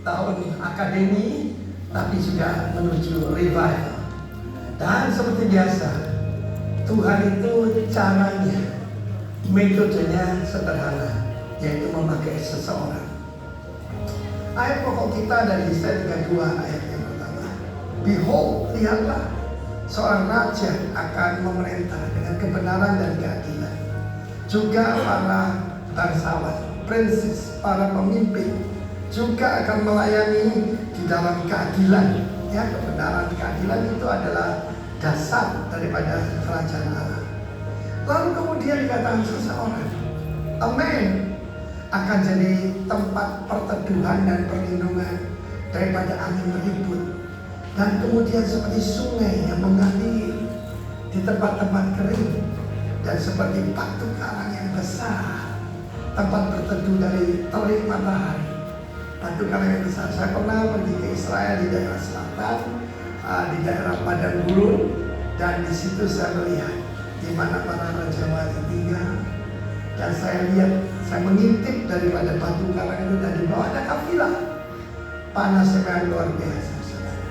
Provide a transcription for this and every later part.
tahun akademi, tapi juga menuju revival. Dan seperti biasa, Tuhan itu caranya, metodenya sederhana, yaitu memakai seseorang. Ayat pokok kita dari Yesaya 32 ayat yang pertama. Behold, lihatlah, seorang raja akan memerintah dengan kebenaran dan keadilan. Juga para bangsawan, prinses, para pemimpin juga akan melayani di dalam keadilan. Ya, kebenaran, keadilan itu adalah dasar daripada kerajaan Allah. Lalu kemudian dikatakan seseorang, a man, akan jadi tempat perteduhan dan perlindungan daripada angin ribut. Dan kemudian seperti sungai yang mengalir di tempat-tempat kering, dan seperti batu karang yang besar, tempat berteduh dari terik matahari. Batu karang yang besar. Saya pernah pergi ke Israel di daerah selatan, di daerah padang gurun, dan di situ saya melihat di mana para raja wali tinggal. Dan saya lihat, saya mengintip daripada batu karang itu, dan di bawah ada kafilah. Panasnya memang luar biasa, saudara.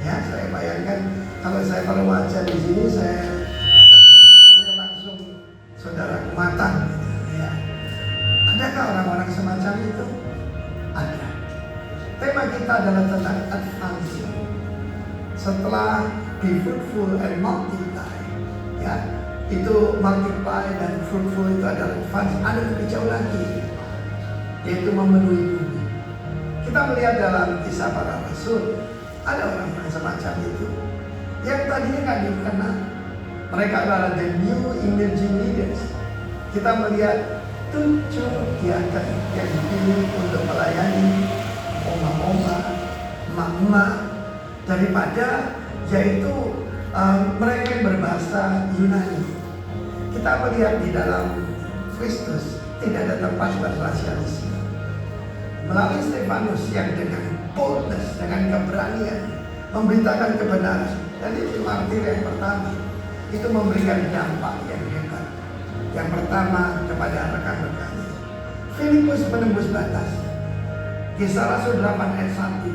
Ya, saya bayangkan kalau saya berwajah di sini, saya langsung saudara matang. Ya. Adakah orang-orang semacam itu? Ada. Tema kita adalah tentang advancing. Setelah be fruitful and multiply, ya, itu multiply dan fruitful itu adalah advance. Ada lebih jauh lagi, yaitu memenuhi bumi. Kita melihat dalam kisah para rasul, ada orang-orang semacam itu yang tadinya nggak dikenal. Mereka adalah the new emerging leaders. Kita melihat 7 diaken yang dipilih untuk melayani oma-oma, emak-emak, daripada yaitu mereka yang berbahasa Yunani. Kita melihat di dalam Kristus tidak ada tempat berrasialisme. Melalui Stefanus yang dengan boldness, dengan keberanian memberitakan kebenaran, dan itu martir yang pertama, itu memberikan dampak yang hebat. Yang pertama kepada rekan-rekannya. Filipus menembus batas. Kisah Rasul 8 ayat 1.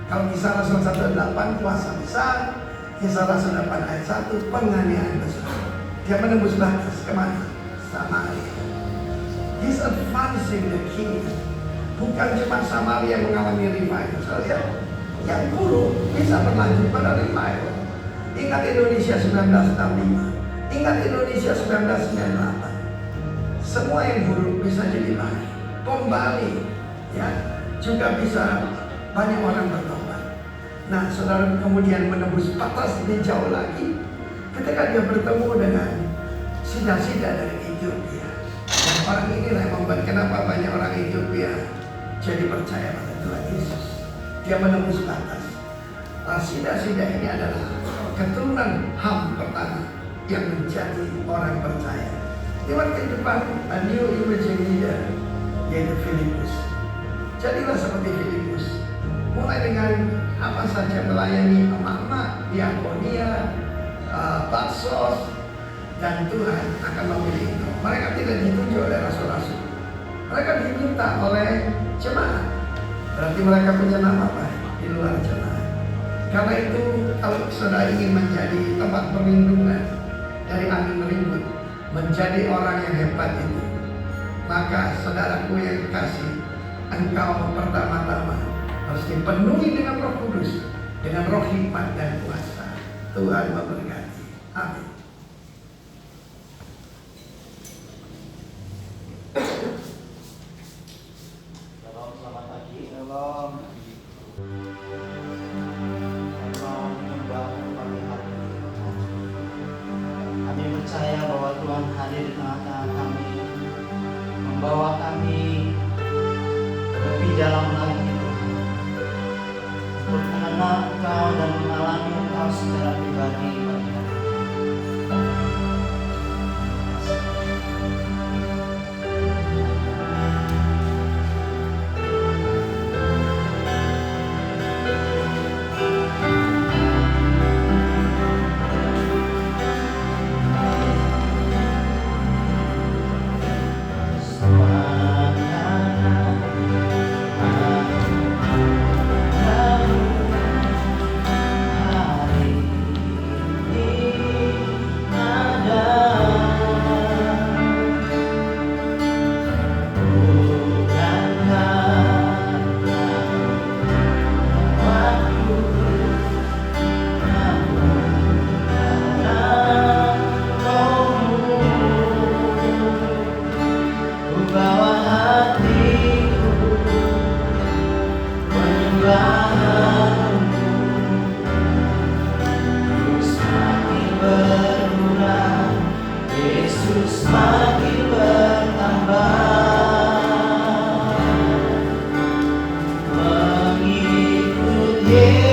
Kalau Kisah Rasul 1 ayat 8 kuasa besar, Kisah Rasul 8 ayat 1 penganiayaan besar. Dia menembus batas kemana? Samaria. He's advancing the kingdom. Bukan cuma Samaria yang mengalami revival saja, yang buruk bisa berlanjut pada revival. Ingat Indonesia 1965, ingat Indonesia 1998. Semua yang buruk bisa jadi baik. Bom Bali, ya, juga bisa banyak orang bertobat. Nah, saudara kemudian menembus batas lebih jauh lagi ketika dia bertemu dengan sida-sida dari Ethiopia. Dan orang inilah yang membuat kenapa banyak orang Ethiopia jadi percaya pada Tuhan Yesus. Dia menembus batas. Sida-sida ini adalah keturunan Ham pertama yang menjadi orang percaya. Lewat kehidupan a new emerging leader, yaitu Filipus. Jadilah seperti Filipus. Mulai dengan apa saja melayani emak-emak, diakonia, baksos, dan Tuhan akan memilih itu. Mereka tidak ditunjuk oleh rasul-rasul. Mereka diminta oleh jemaat. Berarti mereka punya nama apa? Di luar jemaat. Karena itu, kalau saudara ingin menjadi tempat perlindungan dari angin ribut, menjadi orang yang hebat itu, maka saudaraku yang kekasih, engkau pertama-tama harus dipenuhi dengan Roh Kudus, dengan roh hikmat dan kuasa. Tuhan memberkati. Amin. Shalom, selamat pagi. Shalom. Kami percaya bahwa Tuhan hadir di tengah-tengah kami, membawa kami lebih dalam lagi untuk mengenal Engkau dan mengalami Engkau secara pribadi bagi kami. Menghidupku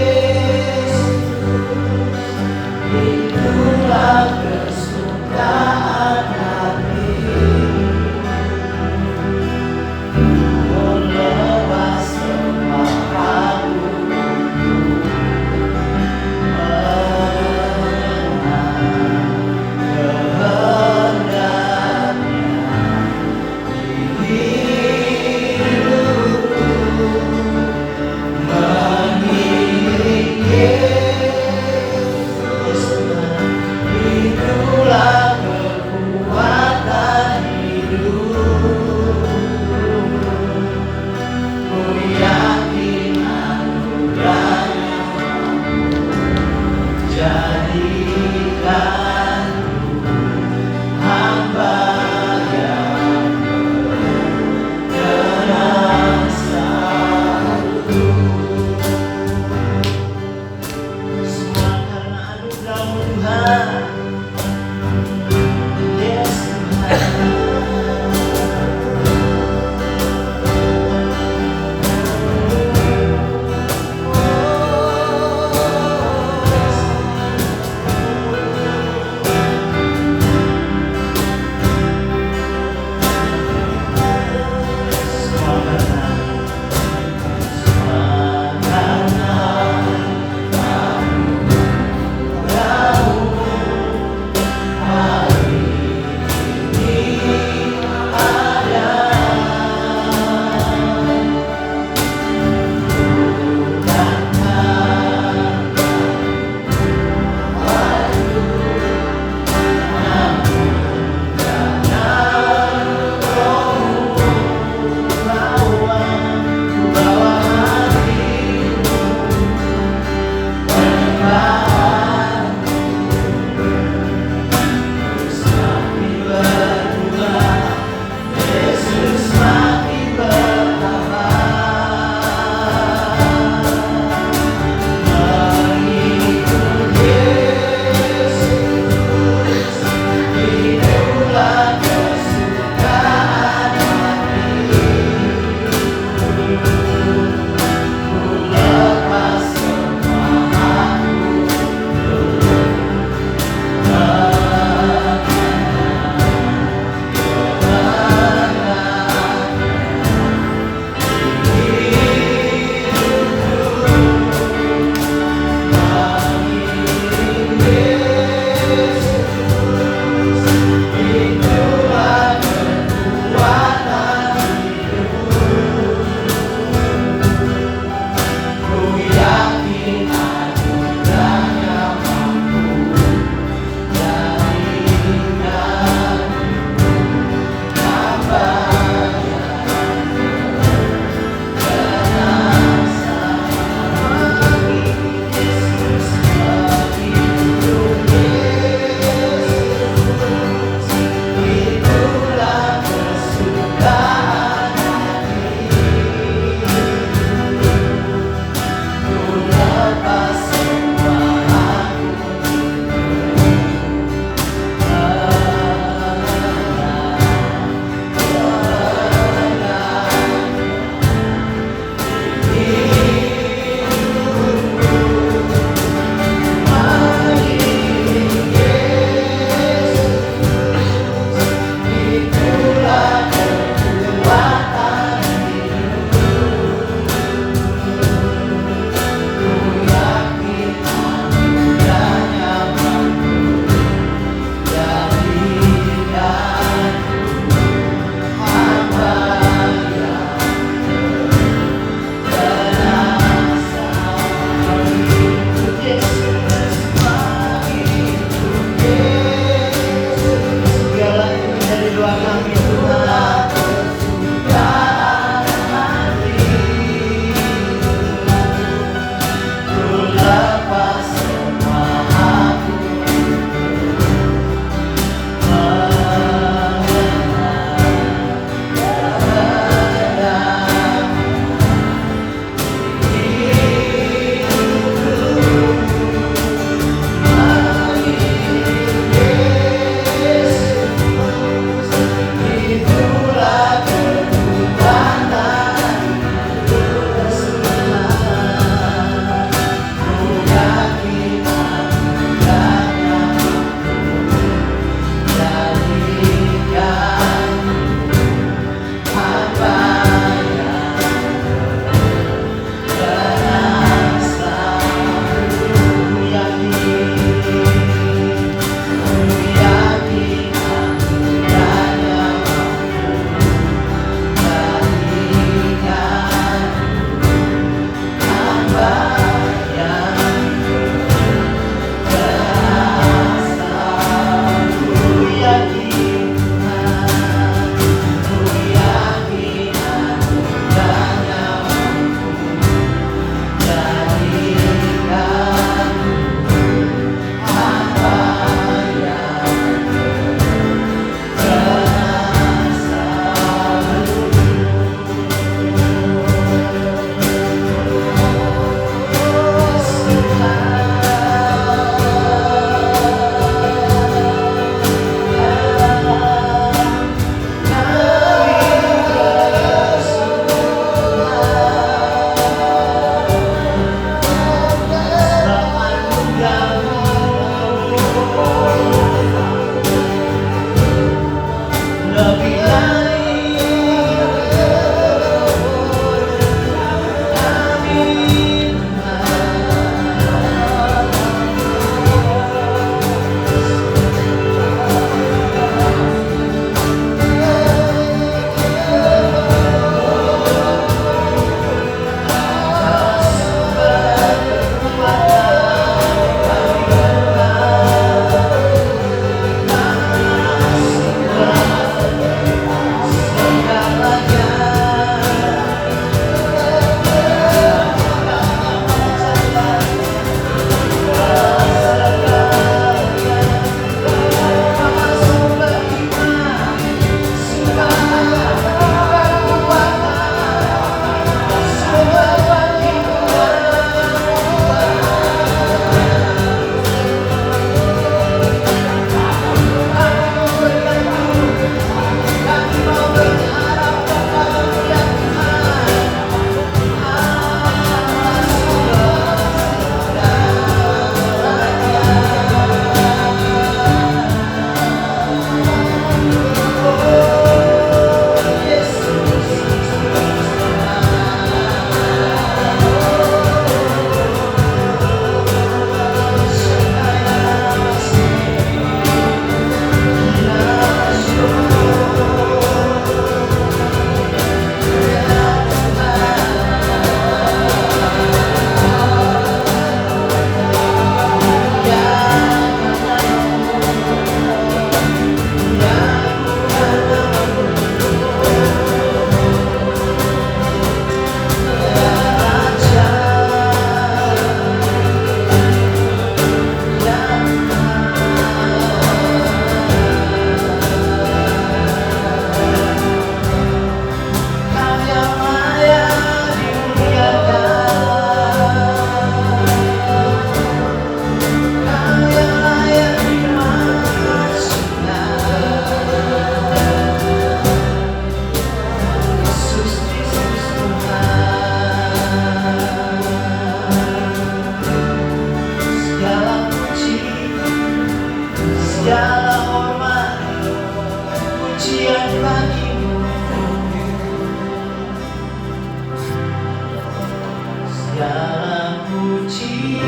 suci,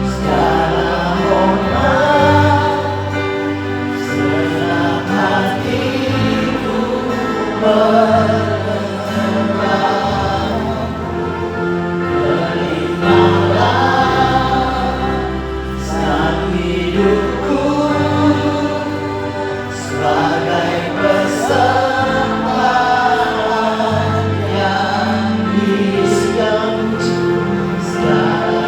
segala hormat, senang hatiku berkenan. Terimalah saat hidupku sebagai persembahan yang disyukur segala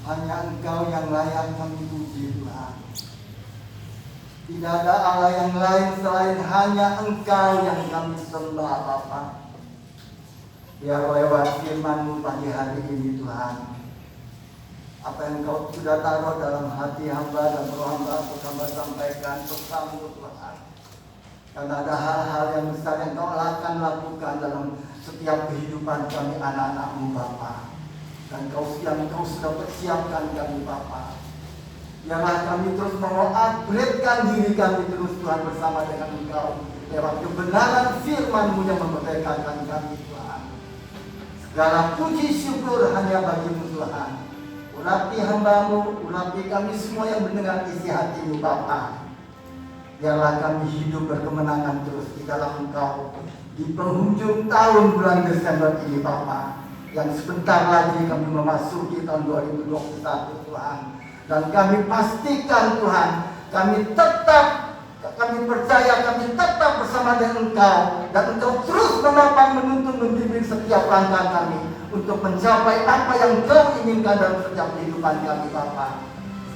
Hanya Engkau yang layak kami puji Tuhan. Tidak ada Allah yang lain selain hanya Engkau yang kami sembah Bapa. Biar lewat firman-Mu pagi hari ini Tuhan, apa yang Engkau sudah taruh dalam hati hamba dan roh hamba untuk hamba sampaikan pesan-Mu Tuhan. Karena ada hal-hal yang besar yang Engkau akan lakukan dalam setiap kehidupan kami anak-anak-Mu Bapa. Dan Engkau sudah persiapkan kami Bapa. Biarlah kami terus mau upgrade-kan diri kami terus Tuhan bersama dengan Engkau lewat kebenaran firman-Mu yang memerdekakan kami Tuhan. Segala puji syukur hanya bagi-Mu Tuhan. Urapi hamba-Mu, urapi kami semua yang mendengar isi hati-Mu Bapa. Biarlah kami hidup berkemenangan terus di dalam Engkau di penghujung tahun bulan Desember ini Bapa. Yang sebentar lagi kami memasuki tahun 2021 Tuhan. Dan kami pastikan Tuhan, kami percaya kami tetap bersama dengan Engkau. Dan Engkau terus menopang, menuntun, membimbing setiap langkah kami untuk mencapai apa yang Engkau inginkan dalam setiap kehidupan kami Bapa.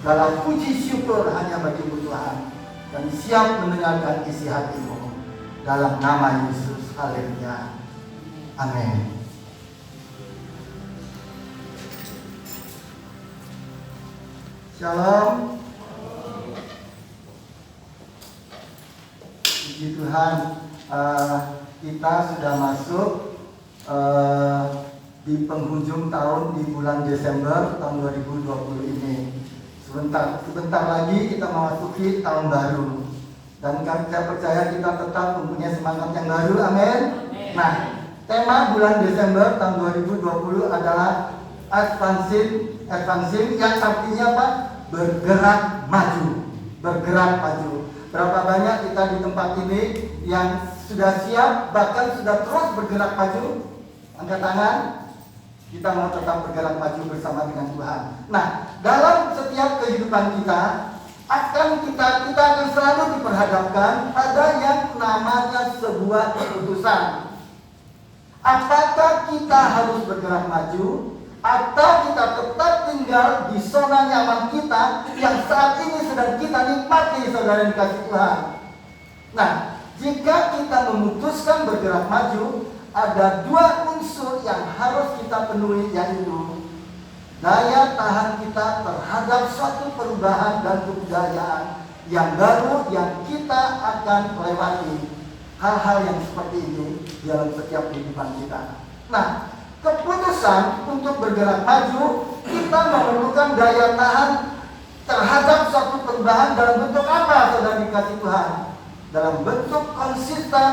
Segala puji syukur hanya bagi-Mu Tuhan. Kami siap mendengarkan isi hati-Mu. Dalam nama Yesus, haleluya. Amin. Shalom. Puji Tuhan, kita sudah masuk di penghujung tahun di bulan Desember tahun 2020 ini. Sebentar lagi kita memasuki tahun baru. Dan saya percaya kita tetap mempunyai semangat yang baru, amin. Nah, tema bulan Desember tahun 2020 adalah advancing yang artinya apa? Bergerak maju. Bergerak maju. Berapa banyak kita di tempat ini yang sudah siap, bahkan sudah terus bergerak maju? Angkat tangan. Kita mau tetap bergerak maju bersama dengan Tuhan. Nah, dalam setiap kehidupan kita akan selalu diperhadapkan pada yang namanya sebuah keputusan. Apakah kita harus bergerak maju atau kita tetap tinggal di zona nyaman kita yang saat ini sedang kita nikmati, saudara yang dikasih Tuhan. Nah, jika kita memutuskan bergerak maju, ada dua unsur yang harus kita penuhi, yaitu daya tahan kita terhadap suatu perubahan dan kebudayaan yang baru yang kita akan lewati. Hal-hal yang seperti ini dalam setiap kehidupan kita. Nah, keputusan untuk bergerak maju, kita memerlukan daya tahan terhadap suatu perubahan dalam bentuk apa, saudara dikasih Tuhan? Dalam bentuk konsisten,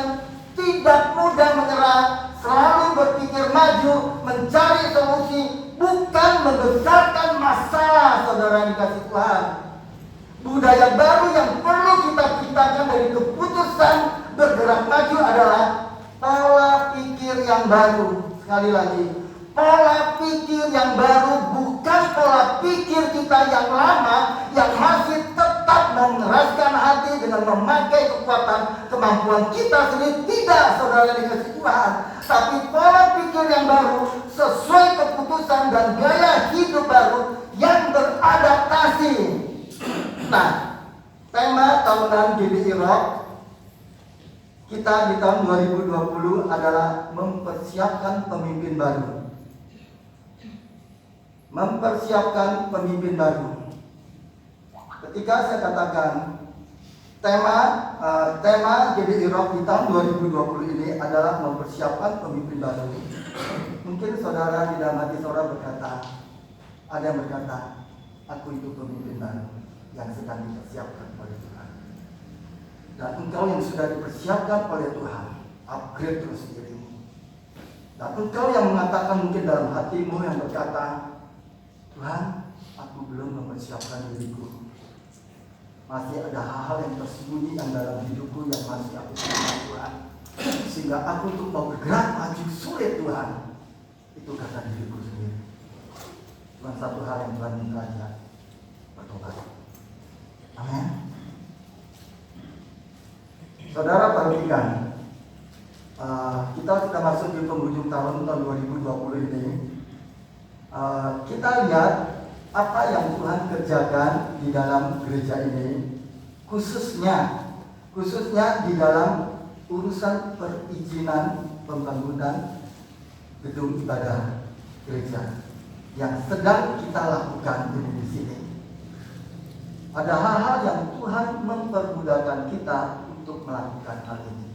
tidak mudah menyerah, selalu berpikir maju, mencari solusi, bukan membesarkan masalah, saudara dikasih Tuhan. Budaya baru yang perlu kita ciptakan dari keputusan bergerak maju adalah pola pikir yang baru. Sekali lagi, pola pikir yang baru, bukan pola pikir kita yang lama yang masih tetap mengeraskan hati dengan memakai kekuatan kemampuan kita sendiri. Tidak, saudara dikasih Tuhan. Tapi pola pikir yang baru sesuai keputusan dan gaya hidup baru yang beradaptasi. Nah, tema tahunan GBI Rock kita di tahun 2020 adalah mempersiapkan pemimpin baru. Mempersiapkan pemimpin baru. Ketika saya katakan tema GBI Rock di tahun 2020 ini adalah mempersiapkan pemimpin baru. Mungkin saudara di dalam hati saudara berkata, ada yang berkata, aku itu pemimpin baru yang sedang dipersiapkan oleh Tuhan. Dan engkau yang sudah dipersiapkan oleh Tuhan, upgrade terus dirimu. Dan engkau yang mengatakan mungkin dalam hatimu yang berkata, Tuhan, aku belum mempersiapkan diriku. Masih ada hal-hal yang tersembunyi yang dalam hidupku yang masih aku simpan Tuhan. Sehingga aku untuk mau bergerak maju sulit Tuhan. Itu kata diriku sendiri. Cuma satu hal yang Tuhan minta aja, bertobat. Amin. Saudara perhatikan, kita sudah masuk di penghujung tahun 2020 ini. Kita lihat apa yang Tuhan kerjakan di dalam gereja ini, khususnya di dalam urusan perizinan pembangunan gedung ibadah gereja yang sedang kita lakukan di sini. Ada hal-hal yang Tuhan mempermudahkan kita untuk melakukan hal ini.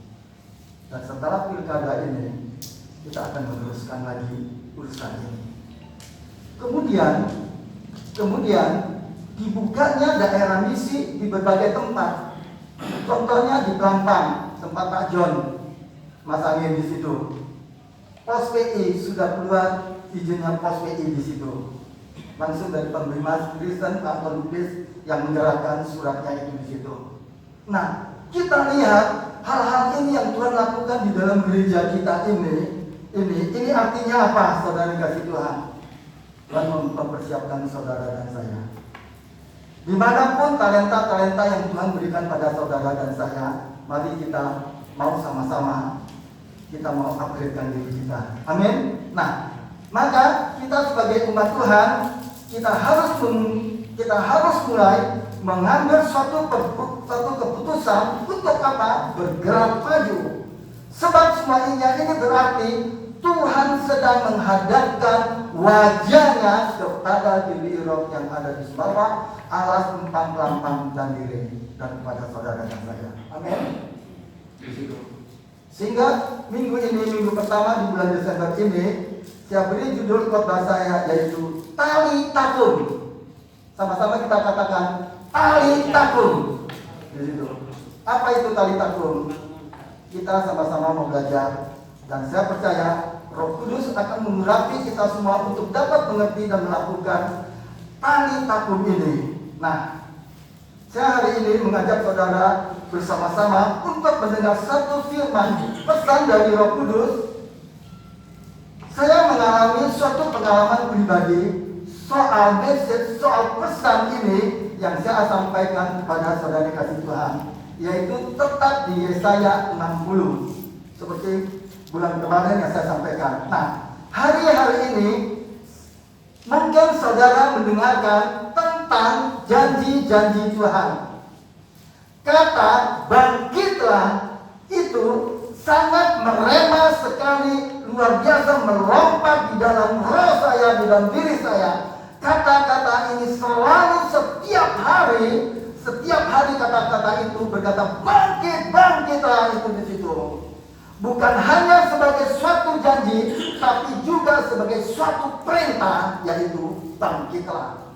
Dan setelah pilkada ini, kita akan meneruskan lagi urusan ini. Kemudian dibukanya daerah misi di berbagai tempat. Contohnya di Pelampang, tempat Pak John masangin di situ. Pos PI sudah keluar izinnya pos PI di situ. Langsung dari pemberi Kristen Pak Lubis yang menyerahkan suratnya itu di situ. Nah, kita lihat hal-hal ini yang Tuhan lakukan di dalam gereja kita ini artinya apa, saudara kasih Tuhan? Tuhan mempersiapkan saudara dan saya. Dimanapun talenta-talenta yang Tuhan berikan pada saudara dan saya, mari kita mau sama-sama kita mau upgradekan diri kita. Amin. Nah, maka kita sebagai umat Tuhan, kita harus mulai mengambil suatu keputusan untuk apa? Bergerak maju. Sebab semuanya ini berarti Tuhan sedang menghadapkan wajahnya kepada diri roh yang ada di bawah alas empang Pelampang dan diri dan kepada saudara dan saya. Amin. Di situ. Sehingga minggu pertama di bulan Desember ini, saya beri judul khotbah saya yaitu Tali Takun. Sama-sama kita katakan tali takun. Di situ. Apa itu tali takun? Kita sama-sama mau belajar dan saya percaya Roh Kudus akan mengurapi kita semua untuk dapat mengerti dan melakukan tali takun ini. Nah, saya hari ini mengajak saudara bersama-sama untuk mendengar satu firman pesan dari Roh Kudus. Saya mengalami suatu pengalaman pribadi soal message, soal pesan ini yang saya sampaikan kepada saudara kasih Tuhan, yaitu tetap di Yesaya 60 seperti bulan kemarin yang saya sampaikan. Nah, hari-hari ini mungkin saudara mendengarkan tentang janji-janji Tuhan. Kata bangkitlah itu sangat merema sekali, luar biasa melompat di dalam roh saya, di dalam diri saya. Kata-kata ini selalu setiap hari kata-kata itu berkata bangkitlah itu di situ. Bukan hanya sebagai suatu janji, tapi juga sebagai suatu perintah, yaitu bangkitlah.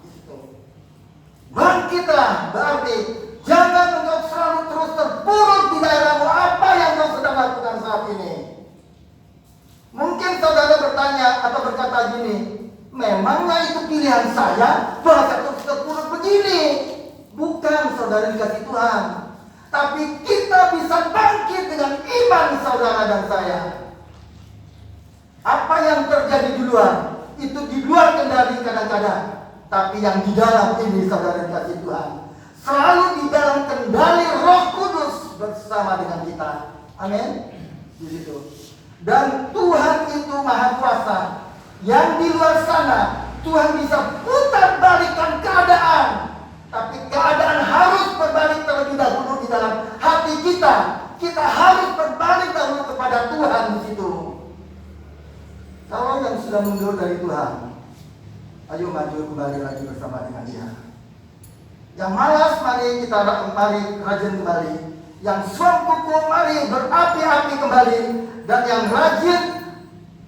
Bangkitlah berarti jangan engkau selalu terus terpuruk di daerahmu apa yang kau sedang lakukan saat ini. Mungkin saudara bertanya atau berkata gini, memangnya itu pilihan saya bahwa terus terpuruk begini? Bukan, saudara dikasih Tuhan. Tapi kita bisa bangkit dengan iman saudara dan saya. Apa yang terjadi di luar, itu di luar kendali kadang-kadang. Tapi yang di dalam ini saudara dikasih Tuhan, selalu di dalam kendali Roh Kudus bersama dengan kita. Amin. Di situ. Dan Tuhan itu Maha Kuasa. Yang di luar sana Tuhan bisa putar balikan keadaan. Tapi keadaan harus berbalik terlebih dahulu di dalam hati kita. Kita harus berbalik dahulu kepada Tuhan di situ. Kalau yang sudah mundur dari Tuhan, ayo maju kembali lagi bersama dengan Dia. Yang malas, mari rajin kembali. Yang suam kuku, mari berapi-api kembali. Dan yang rajin,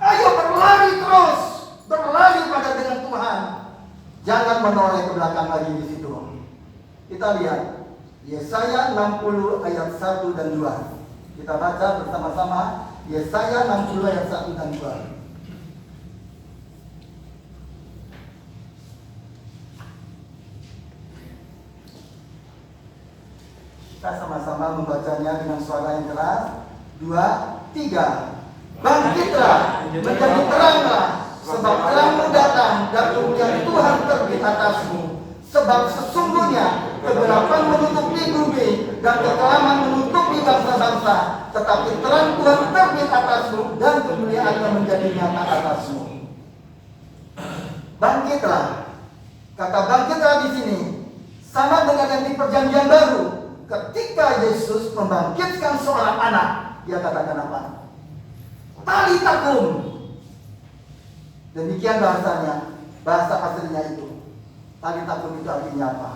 ayo berlari terus, berlari pada dengan Tuhan. Jangan menoleh ke belakang lagi di situ. Kita lihat Yesaya 60 ayat 1 dan 2. Kita baca bersama-sama Yesaya 60 ayat 1 dan 2. Kita sama-sama membacanya dengan suara yang keras. 2, 3. Bangkitlah, menjadi teranglah, sebab terangmu datang dan kemuliaan Tuhan terbit atasmu. Sebab sesungguhnya kegelapan menutupi bumi dan kekelaman menutupi bangsa-bangsa, tetapi terang Tuhan terbit atasmu dan kemuliaannya menjadi nyata atasmu. Bangkitlah. Kata bangkitlah di sini sama dengan yang di Perjanjian Baru. Ketika Yesus membangkitkan seorang anak, dia katakan apa? Talitakum. Demikian bahasanya, bahasa aslinya itu. Talitakum itu artinya apa?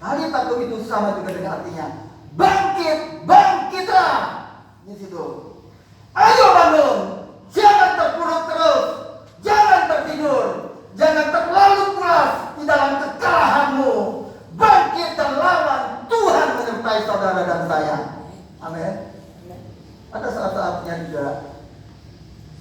Talitakum itu sama juga dengan artinya bangkit, bangkitlah. Di situ. Ayo bangun, jangan terpuruk terus, jangan tertidur, jangan terlalu pulas di dalam kekalahanmu. Bangkit dan lawan, Tuhan menyertai saudara dan saya. Amin. Ada saat-saatnya juga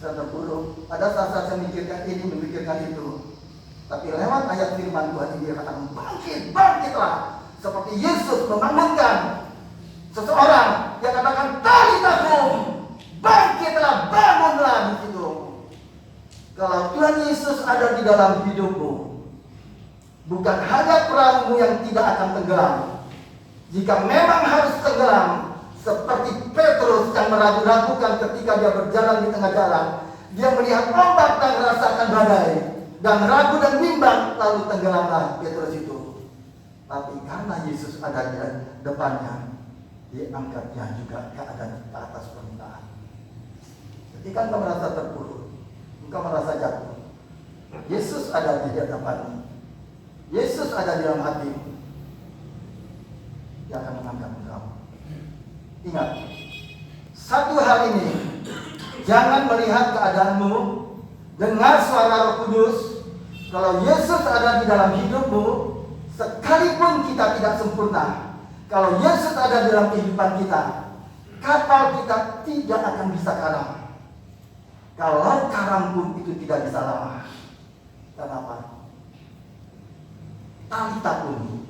saya terpuruk, ada saat-saat saya memikirkan ini, memikirkan itu. Tapi lewat ayat firman Tuhan ini dia katakan bangkit, bangkitlah. Seperti Yesus membangunkan seseorang, dia katakan talitakum, bangkitlah, bangunlah di situ. Kalau Tuhan Yesus ada di dalam hidupmu, bukan hanya perahumu yang tidak akan tenggelam. Jika memang harus tenggelam, seperti Petrus yang meragu-ragukan ketika dia berjalan di tengah jalan, dia melihat ombak dan merasakan badai, dan ragu dan bimbang, lalu tenggelamlah Petrus itu. Tapi karena Yesus ada di depannya, diangkatnya juga keadaan ke atas permukaan. Ketika engkau merasa terpuruk, engkau merasa jatuh, Yesus ada di hadapanmu, Yesus ada di dalam hatimu, dia akan mengangkat engkau. Ingat, satu hal ini, jangan melihat keadaanmu, dengar suara Roh Kudus. Kalau Yesus ada di dalam hidupmu, sekalipun kita tidak sempurna, kalau Yesus ada di dalam kehidupan kita, kapal kita tidak akan bisa karam. Kalau karam pun itu tidak bisa lama. Kenapa? Talitakum,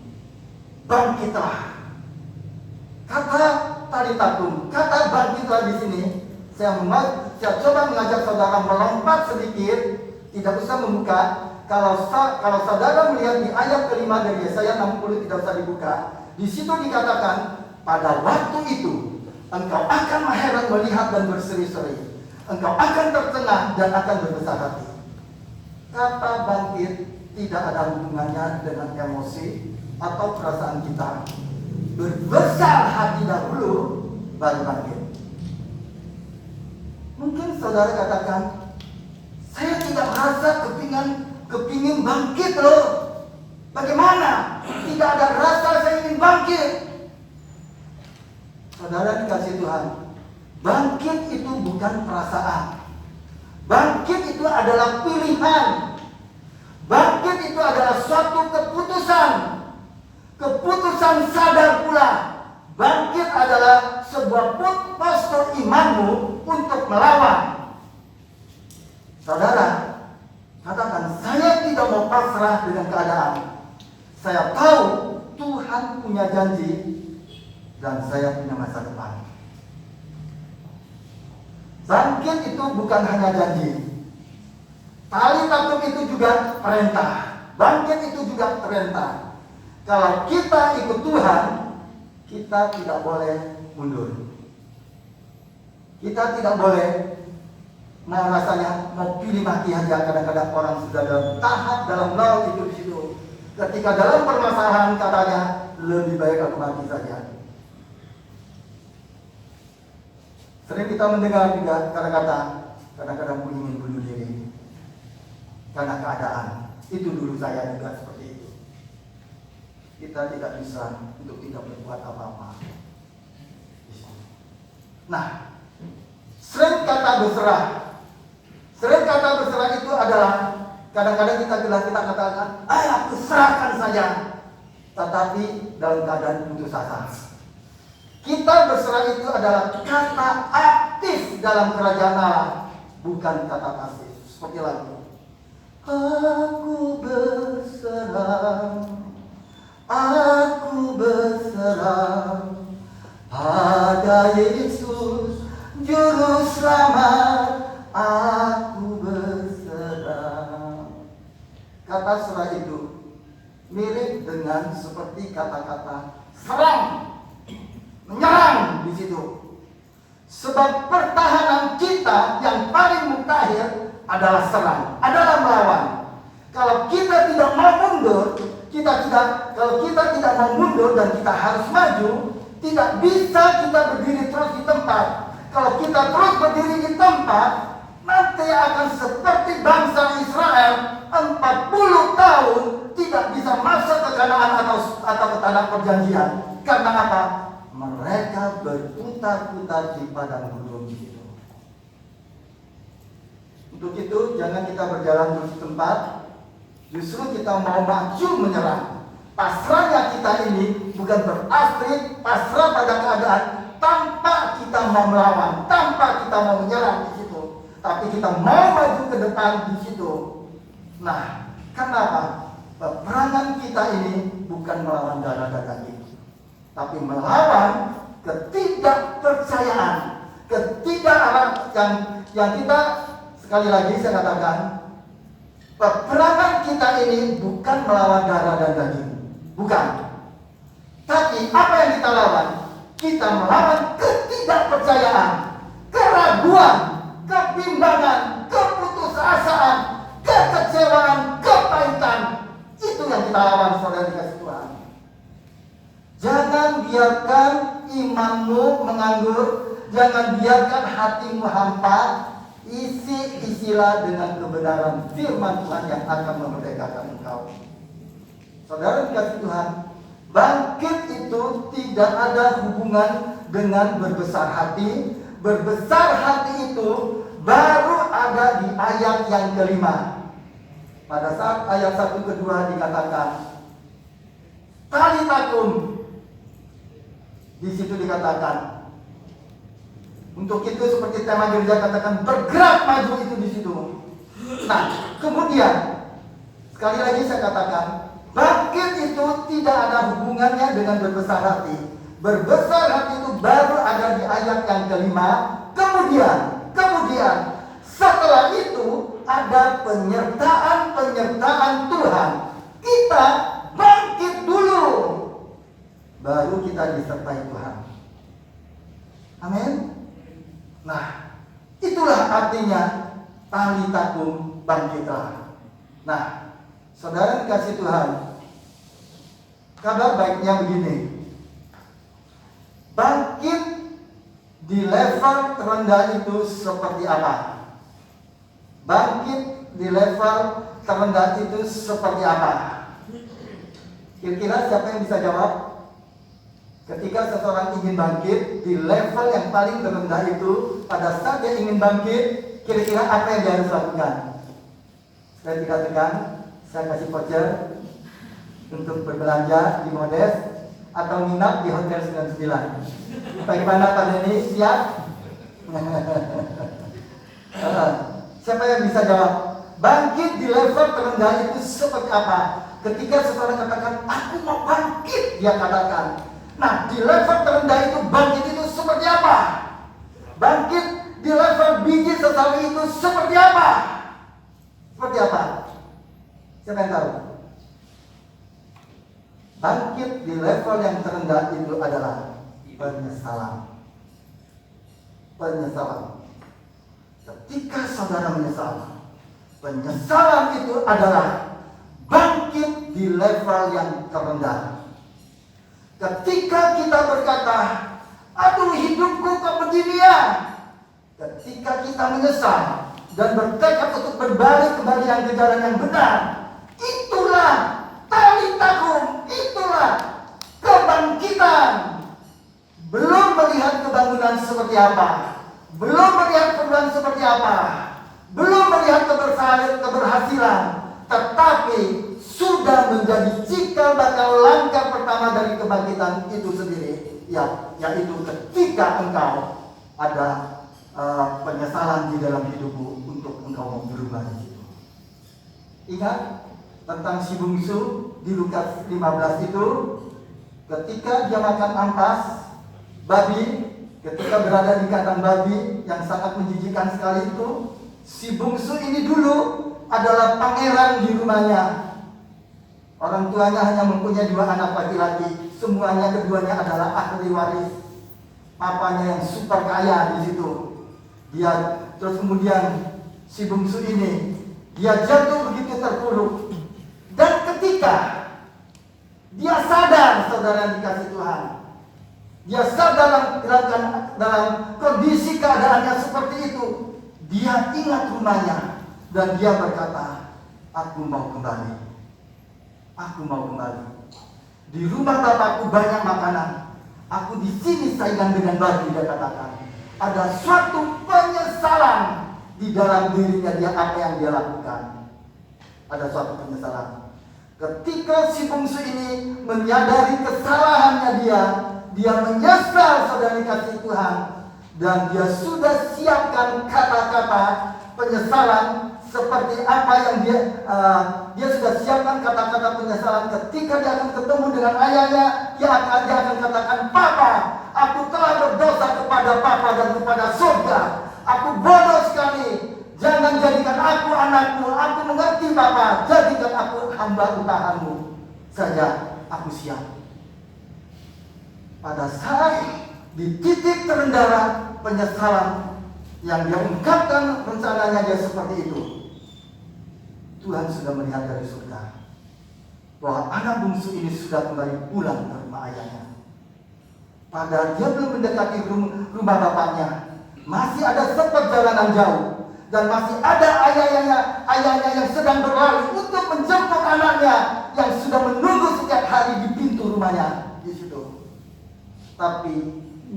bangkitlah. Kata talitakum, kata bangkitlah di sini. Saya coba mengajak saudara melompat sedikit, tidak usah membuka. Kalau saudara melihat di ayat kelima dari Yesaya 60 tidak usah dibuka. Di situ dikatakan pada waktu itu engkau akan heran melihat dan berseri-seri. Engkau akan tercengang dan akan berbesar hati. Kata bangkit tidak ada hubungannya dengan emosi atau perasaan kita. Berbesar hati dahulu baru bangkit. Mungkin saudara katakan, saya tidak merasa kepingin bangkit loh. Bagaimana? Tidak ada rasa saya ingin bangkit. Saudara dikasih Tuhan, bangkit itu bukan perasaan. Bangkit itu adalah pilihan. Bangkit itu adalah suatu keputusan. Keputusan sadar pula. Bangkit adalah sebuah postur imanmu untuk melawan. Saudara, katakan, saya tidak mau pasrah dengan keadaan. Saya tahu Tuhan punya janji dan saya punya masa depan. Bangkit itu bukan hanya janji. Talitakum itu juga perintah. Bangkit itu juga perintah. Kalau kita ikut Tuhan, kita tidak boleh mundur. Kita tidak boleh rasanya mau pilih mati aja. Kadang-kadang orang sudah dalam tahap dalam laut itu di situ. Ketika dalam permasalahan katanya lebih baik aku mati saja. Sering kita mendengar juga kata-kata kadang-kadang pun ingin bunuh diri karena keadaan. Itu dulu saya juga seperti itu. Kita tidak bisa untuk tidak berbuat apa-apa. Nah, sering kata berserah. Sering kata berserah itu adalah kadang-kadang kita katakan, aku serahkan saja. Tetapi dalam keadaan putus asa. Kita berserah itu adalah kata aktif dalam kerajaan Allah, bukan kata pasif. Seperti lagu. Aku berserah pada Yesus Juru Selamat. Aku berserah. Kata serah itu mirip dengan seperti kata-kata serang, menyerang di situ. Sebab pertahanan kita yang paling mutakhir adalah serang, adalah melawan. Kalau kita tidak mau mundur, kalau kita tidak mau mundur dan kita harus maju, tidak bisa kita berdiri terus di tempat. Kalau kita terus berdiri di tempat, nanti akan seperti bangsa Israel 40 tahun tidak bisa masuk ke Kanaan atau ke tanah perjanjian. Karena apa? Mereka berputar-putar di padang gurun itu. Untuk itu jangan kita berjalan terus di tempat. Justru kita mau maju menyerang. Pasrahnya kita ini bukan berarti pasrah pada keadaan tanpa kita mau melawan, tanpa kita mau menyerang di situ, tapi kita mau maju ke depan di situ. Nah, kenapa? Peperangan kita ini bukan melawan darah dan daging, tapi melawan ketidakpercayaan, yang kita, sekali lagi saya katakan, peperangan kita ini bukan melawan darah dan daging, bukan. Tapi apa yang kita lawan? Kita melawan ketidakpercayaan, keraguan, kebimbangan, keputusasaan, kekecewaan, kepahitan. Itu yang kita lawan, saudara dikasih Tuhan. Jangan biarkan imanmu menganggur, jangan biarkan hatimu hampa. Isilah dengan kebenaran firman Tuhan yang akan memerdekakan engkau. Saudara dikasih Tuhan, bangkit itu tidak ada hubungan dengan berbesar hati. Berbesar hati itu baru ada di ayat yang kelima. Pada saat ayat 1 kedua dikatakan talitakum, di situ dikatakan. Untuk itu seperti tema gereja katakan bergerak maju itu di situ. Nah, kemudian sekali lagi saya katakan, bangkit itu tidak ada hubungannya dengan berbesar hati. Berbesar hati itu baru ada di ayat yang kelima. Kemudian setelah itu ada penyertaan Tuhan. Kita bangkit dulu, baru kita disertai Tuhan. Amin. Nah, itulah artinya talitakum, bangkitlah. Nah, saudara dikasih Tuhan, kabar baiknya begini. Bangkit di level terendah itu seperti apa? Bangkit di level terendah itu seperti apa? Kira-kira siapa yang bisa jawab? Ketika seseorang ingin bangkit di level yang paling terendah itu, pada saat dia ingin bangkit, kira-kira apa yang dia harus lakukan? Saya tidak tekan, saya kasih voucher untuk berbelanja di Modes atau nginap di Hotel 99. Bagaimana Pak Denny? Siap? Siapa yang bisa jawab? Bangkit di level terendah itu seperti apa? Ketika seseorang katakan, aku mau bangkit, dia katakan. Nah, di level terendah itu bangkit itu seperti apa? Bangkit di level biji sesali itu seperti apa? Seperti apa? Siapa yang tahu? Bangkit di level yang terendah itu adalah penyesalan. Penyesalan. Ketika saudara menyesal, penyesalan itu adalah bangkit di level yang terendah. Ketika kita berkata, aduh hidupku kok begini ya. Ketika kita menyesal dan bertekad untuk berbalik kembali yang ke jalan yang benar, itulah talitakum, itulah kebangkitan. Belum melihat kebangunan seperti apa, belum melihat perubahan seperti apa, belum melihat keberhasilan, tetapi sudah menjadi cikal bakal langkah pertama dari kebangkitan itu sendiri, yaitu ketika engkau ada penyesalan di dalam hidupmu untuk engkau mau berubah di situ. Ingat tentang si bungsu di Lukas 15 itu, ketika dia makan ampas babi, ketika berada di kandang babi yang sangat menjijikan sekali itu, si bungsu ini dulu adalah pangeran di rumahnya. Orang tuanya hanya mempunyai 2 anak laki-laki, semuanya keduanya adalah ahli waris. Papanya yang super kaya di situ. Dia terus kemudian si bungsu ini dia jatuh begitu terpuruk, ketika dia sadar, saudara yang dikasih Tuhan, dia sadar dalam kondisi keadaannya seperti itu, dia ingat rumahnya dan dia berkata, aku mau kembali. Aku mau kembali. Di rumah Bapakku banyak makanan. Aku di sini saingan dengan babi, dia katakan. Ada suatu penyesalan di dalam dirinya, dia apa yang dia lakukan. Ada suatu penyesalan. Ketika si bungsu ini menyadari kesalahannya dia menyesal, saudara dikasih Tuhan, dan dia sudah siapkan kata-kata penyesalan seperti apa yang dia sudah siapkan kata-kata penyesalan ketika dia akan ketemu dengan ayahnya. Dia akan katakan, Papa, aku telah berdosa kepada Papa dan kepada surga. Aku bodoh sekali. Jangan jadikan aku anakmu. Aku mengerti Papa. Jadikan aku hamba utahanmu saja. Aku siap. Pada saat di titik terendah penyesalan yang dia ungkapkan, rencananya dia seperti itu, Tuhan sudah melihat dari surga bahwa anak bungsu ini sudah kembali pulang ke rumah ayahnya. Padahal dia belum mendekati rumah bapaknya, masih ada seperjalanan jauh, dan masih ada ayahnya yang sedang berlari untuk menjemput anaknya yang sudah menunggu setiap hari di pintu rumahnya di situ. Tapi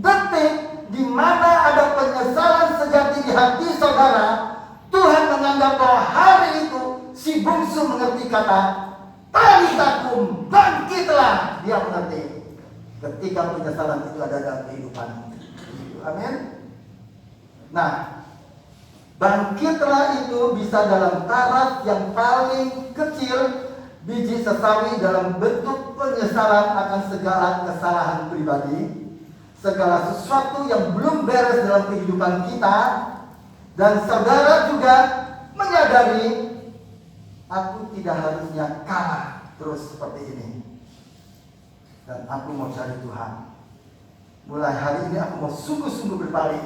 detik di mana ada penyesalan sejati di hati saudara, Tuhan menganggap bahwa hari itu si bungsu mengerti kata talitakum, bangkitlah. Dia mengerti ketika penyesalan itu ada dalam kehidupan. Amin. Nah, bangkitlah itu bisa dalam taraf yang paling kecil, biji sesawi dalam bentuk penyesalan akan segala kesalahan pribadi, segala sesuatu yang belum beres dalam kehidupan kita. Dan saudara juga menyadari, aku tidak harusnya kalah terus seperti ini, dan aku mau cari Tuhan. Mulai hari ini aku mau sungguh-sungguh berbalik,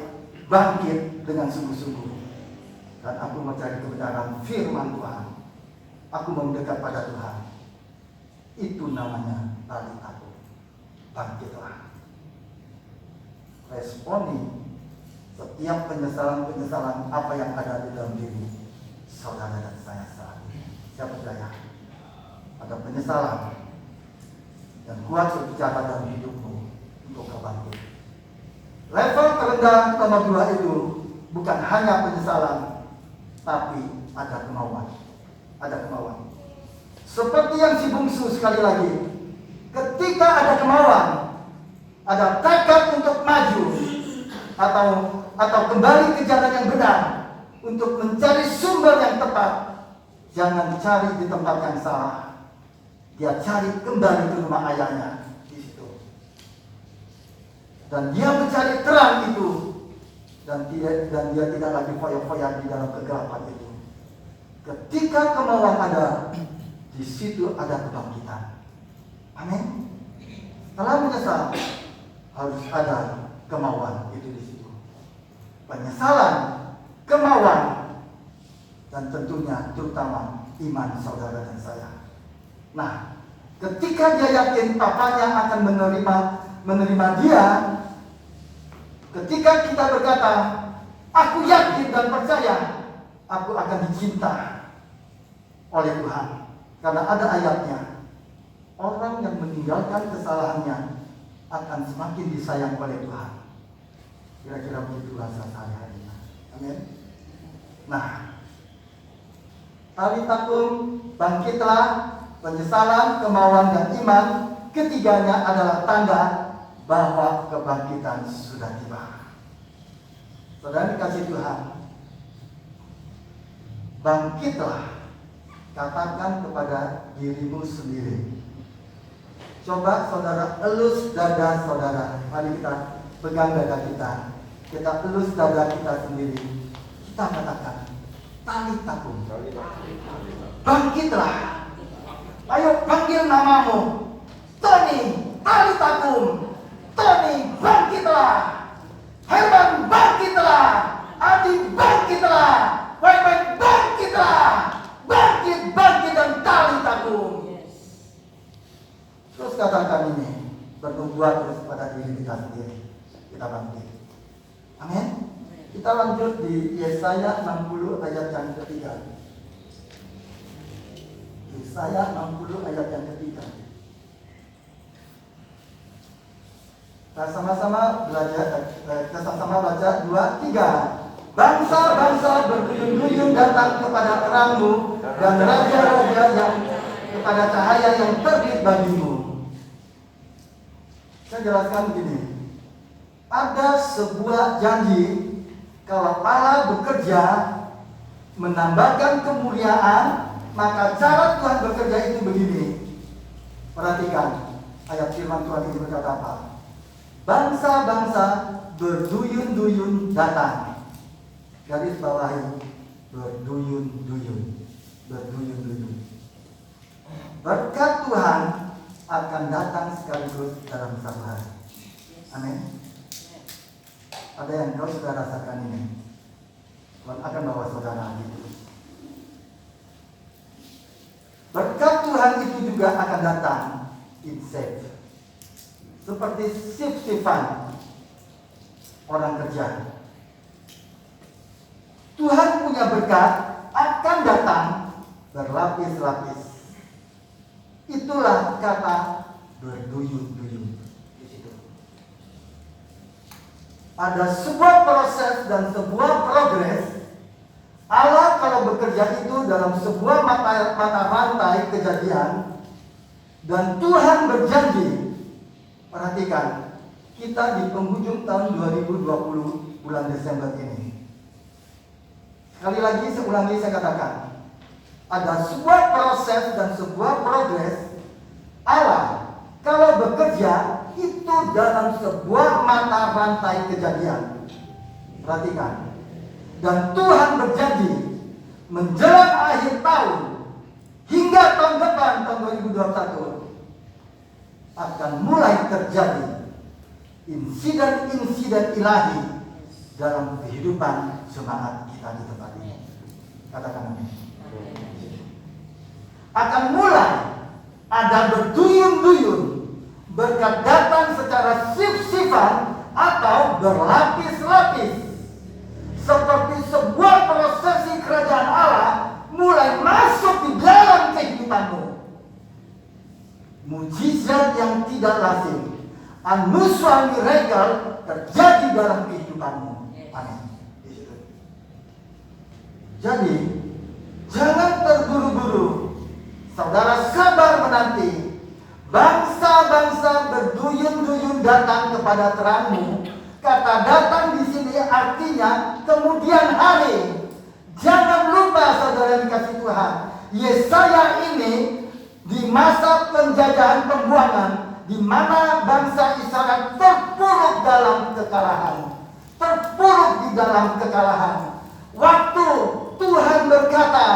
bangkit dengan sungguh-sungguh, dan aku mau cari kebenaran firman Tuhan. Aku mau mendekat pada Tuhan. Itu namanya talitaku, bangkitlah. Responi setiap penyesalan apa yang ada di dalam diri saudara dan saya saat ini. Saya percaya ada penyesalan yang kuat berbicara dalam hidupmu untuk kau bangkit. Level terendah nomor 2 itu bukan hanya penyesalan, tapi ada kemauan. Ada kemauan. Seperti yang si bungsu, sekali lagi, ketika ada kemauan, ada tekad untuk maju atau kembali ke jalan yang benar, untuk mencari sumber yang tepat. Jangan cari di tempat yang salah. Dia cari kembali ke rumah ayahnya di situ. Dan dia mencari terang itu, dan dia tidak lagi foya-foya di dalam kegelapan itu. Ketika kemauan ada, di situ ada kebangkitan. Amin. Setelah menyesal, harus ada kemauan itu di situ. Penyesalan, kemauan, dan tentunya terutama iman saudara dan saya. Nah, ketika dia yakin papanya akan menerima dia, ketika kita berkata, aku yakin dan percaya, aku akan dicinta oleh Tuhan. Karena ada ayatnya, orang yang meninggalkan kesalahannya akan semakin disayang oleh Tuhan. Kira-kira begitu rasa saya hari ini. Amin. Nah, talitakum, bangkitlah, penyesalan, kemauan, dan iman. Ketiganya adalah tanda bahwa kebangkitan sudah tiba. Saudara dikasih Tuhan, bangkitlah. Katakan kepada dirimu sendiri. Coba saudara elus dada saudara. Mari kita pegang dada kita. Kita elus dada kita sendiri. Kita katakan, talitakum, bangkitlah. Ayo panggil namamu. Tony, talitakum. Tony, bangkitlah. Herman, bangkitlah. Adi, bangkitlah. Waiman, bangkitlah. Bangkit dan talitakum. Terus katakan ini, bernubuat terus pada diri kita sendiri. Kita bangkit. Amin. Kita lanjut di Yesaya 60 ayat yang ketiga. Yesaya 60 ayat yang ketiga. Kita sama-sama belajar, kita sama-sama baca 2, 3. Bangsa-bangsa berduyun-duyun datang kepada terangmu, dan raja-raja yang kepada cahaya yang terbit bagimu. Saya jelaskan begini. Ada sebuah janji, kalau Allah bekerja menambahkan kemuliaan, maka cara Tuhan bekerja itu begini. Perhatikan ayat firman Tuhan ini berkata apa? Bangsa-bangsa berduyun-duyun datang. Garis bawahi, berduyun-duyun. Berduyun-duyun. Berkat Tuhan akan datang sekaligus dalam satu hari. Amin. Ada yang kau sudah rasakan ini. Tuhan akan bawa saudara itu. Berkat Tuhan itu juga akan datang in safe. Seperti sip-sipan orang kerja. Tuhan punya berkat akan datang berlapis-lapis. Itulah kata berduyun-duyun di situ. Ada sebuah proses dan sebuah progres. Allah kalau bekerja itu dalam sebuah mata rantai kejadian, dan Tuhan berjanji. Perhatikan, kita di penghujung tahun 2020 bulan Desember ini. Sekali lagi, seulangi saya katakan, ada sebuah proses dan sebuah progres. Allah kalau bekerja itu dalam sebuah mata rantai kejadian. Perhatikan. Dan Tuhan berjanji menjelang akhir tahun hingga tahun depan, tahun 2021, akan mulai terjadi insiden-insiden ilahi dalam kehidupan jemaat kita di tempat ini. Katakan amin. Akan mulai ada berduyun-duyun berkat datang secara sif-sifan atau berlapis-lapis, seperti sebuah prosesi kerajaan Allah mulai masuk di dalam kehidupanmu. Mujizat yang tidak lazim, unusual miracle terjadi dalam kehidupanmu. Amin. Jadi jangan terburu-buru. Saudara sabar menanti. Bangsa-bangsa berduyun-duyun datang kepada terangmu. Kata datang di sini artinya kemudian hari. Jangan lupa saudara dikasih Tuhan. Yesaya ini di masa penjajahan pembuangan, di mana bangsa Israel terpuruk dalam kekalahan. Terpuruk di dalam kekalahan. Waktu Tuhan berkata,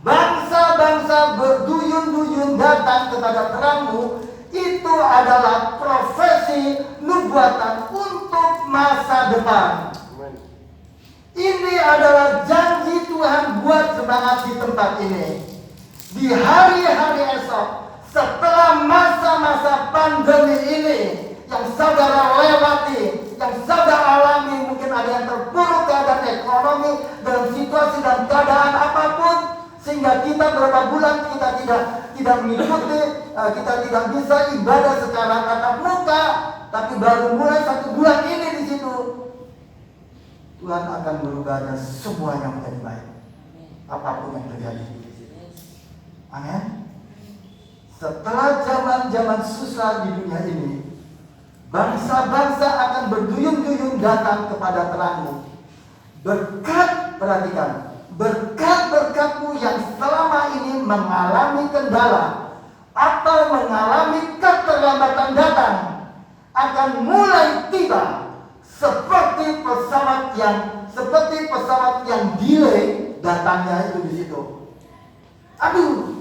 bangsa-bangsa berduyun-duyun datang kepada terangmu, itu adalah profesi nubuatan untuk masa depan. Ini adalah janji Tuhan buat jemaat di tempat ini. Di hari-hari esok, setelah masa-masa pandemi ini yang saudara lewati, yang saudara alami, mungkin ada yang terpuruk keadaan ekonomi, dalam situasi dan keadaan apapun, sehingga kita berapa bulan kita tidak mengikuti, kita tidak bisa ibadah secara tatap muka, tapi baru mulai 1 bulan ini di situ, Tuhan akan merubahnya semuanya menjadi baik, apapun yang terjadi. Amin. Setelah zaman-zaman susah di dunia ini, bangsa-bangsa akan berduyun-duyun datang kepada terangmu. Berkat, perhatikan, berkat-berkatmu yang selama ini mengalami kendala atau mengalami keterlambatan datang akan mulai tiba seperti pesawat yang delay datangnya itu di situ. Aduh,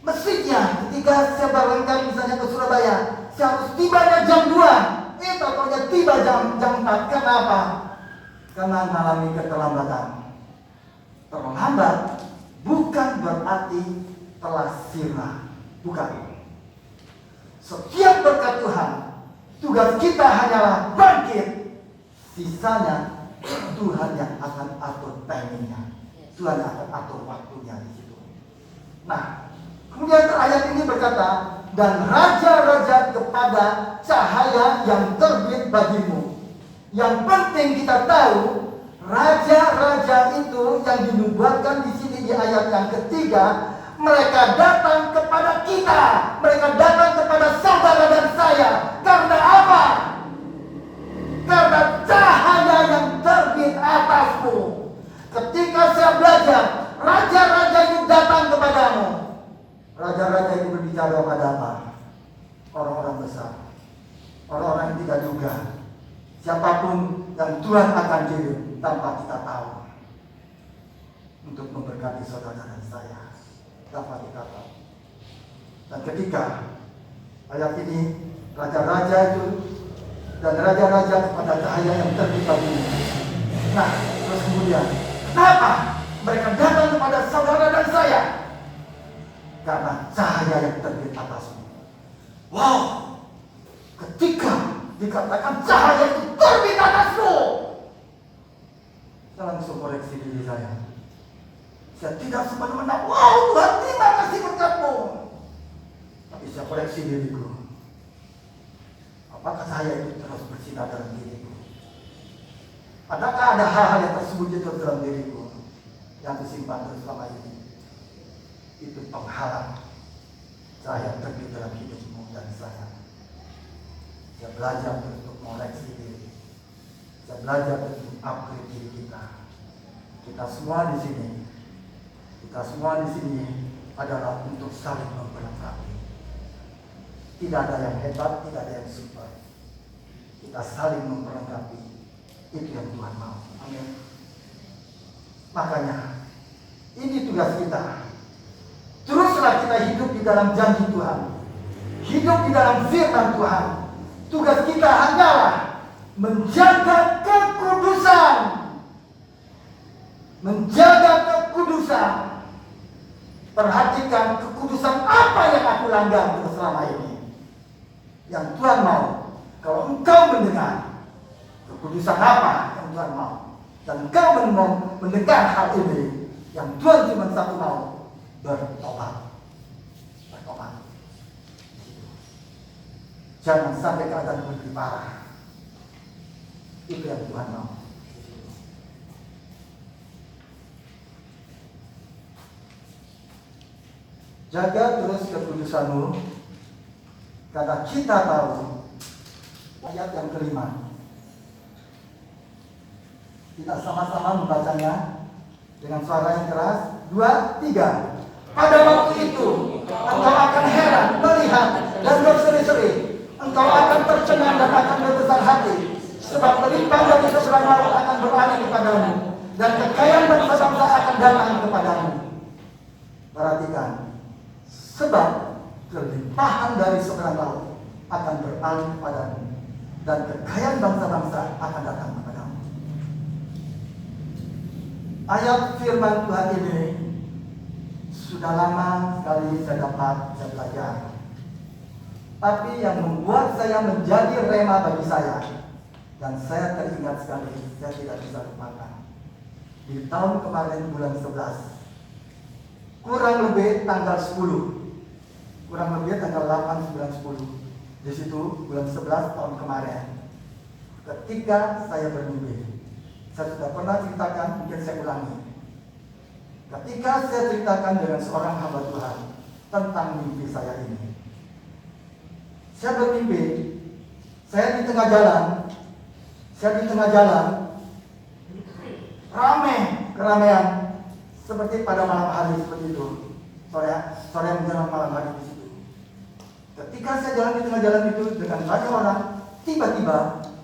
mestinya ketika saya berangkat misalnya ke Surabaya, saya harus tibanya jam 2. Pokoknya tiba jam 4. Kenapa? Karena mengalami keterlambatan. Terlambat bukan berarti telah sirna. Bukan. tugas kita hanyalah bangkit. Sisanya Tuhan yang akan atur timingnya. Tuhan yang akan atur waktunya di situ. Nah, kemudian ayat ini berkata, dan raja-raja kepada cahaya yang terbit bagimu. Yang penting kita tahu, raja-raja itu yang dinubuatkan di sini di ayat yang ketiga, mereka datang kepada kita, mereka datang kepada saudara dan saya. Karena apa? Karena cahaya yang terbit atasmu. Ketika saya belajar, raja-raja itu datang kepadamu. Raja-raja itu berbicara pada apa? Orang-orang besar, orang-orang yang tidak duga. Siapapun yang Tuhan akan kirim tanpa kita tahu untuk memberkati saudara dan saya, tanpa kita tahu. Dan ketika ayat ini, raja-raja itu dan raja-raja kepada cahaya yang terbit bagimu. Nah, terus kemudian, kenapa mereka datang kepada saudara dan saya? Karena cahaya yang terbit atasmu. Wow, ketika dikatakan cahaya itu terbit atasmu, saya langsung koreksi diri saya. Saya tidak semena-mena, wow Tuhan terima kasih berkat-Mu. Tapi saya koreksi diriku. Apakah cahaya itu terus bersinar dalam diriku? Adakah ada hal-hal yang tersembunyi dalam diriku yang disimpan terus selama ini? Itu penghalang cahaya terbit dalam hidupmu dan saya. Saya belajar untuk mengoreksi diri. Saya belajar untuk upgrade diri kita. Kita semua di sini adalah untuk saling memperlengkapi. Tidak ada yang hebat, tidak ada yang super. Kita saling memperlengkapi. Itu yang Tuhan mau. Amin. Makanya ini tugas kita. Teruslah kita hidup di dalam janji Tuhan. Hidup di dalam firman Tuhan. Tugas kita hanyalah menjaga kekudusan. Menjaga kekudusan. Perhatikan kekudusan apa yang aku langgar selama ini. Yang Tuhan mau. Kalau engkau mendengar kekudusan apa yang Tuhan mau, dan engkau mendengar hal ini, yang Tuhan cuma satu mau, bertobat. Jangan sampai keadaan lebih parah. Itu yang Tuhan mau. Jaga terus kekudusanmu, karena kita tahu. Ayat yang kelima, kita sama-sama membacanya dengan suara yang keras. 2, 3. Pada waktu itu engkau akan heran melihat dan berseri-seri. Engkau akan tercengang dan akan berbesar hati, sebab melimpah dari seberang laut akan beralih kepadamu, dan kekayaan bangsa-bangsa akan datang kepadamu. Perhatikan, sebab kelimpahan dari seberang laut akan beralih kepadamu, dan kekayaan bangsa-bangsa akan datang kepadamu. Ayat firman Tuhan ini sudah lama sekali saya belajar. Tapi yang membuat saya menjadi rema bagi saya, dan saya teringat sekali, saya tidak bisa lupakan. Di tahun kemarin bulan 11, kurang lebih tanggal 10, kurang lebih tanggal 8, 9, 10. Di situ bulan 11 tahun kemarin, ketika saya bermimpi, saya sudah pernah ceritakan, mungkin saya ulangi. Ketika saya ceritakan dengan seorang hamba Tuhan tentang mimpi saya ini, saya bermimpi, saya di tengah jalan, keramaian, seperti pada malam hari seperti itu, sore menjelang malam hari di situ. Ketika saya jalan di tengah jalan itu dengan banyak orang, tiba-tiba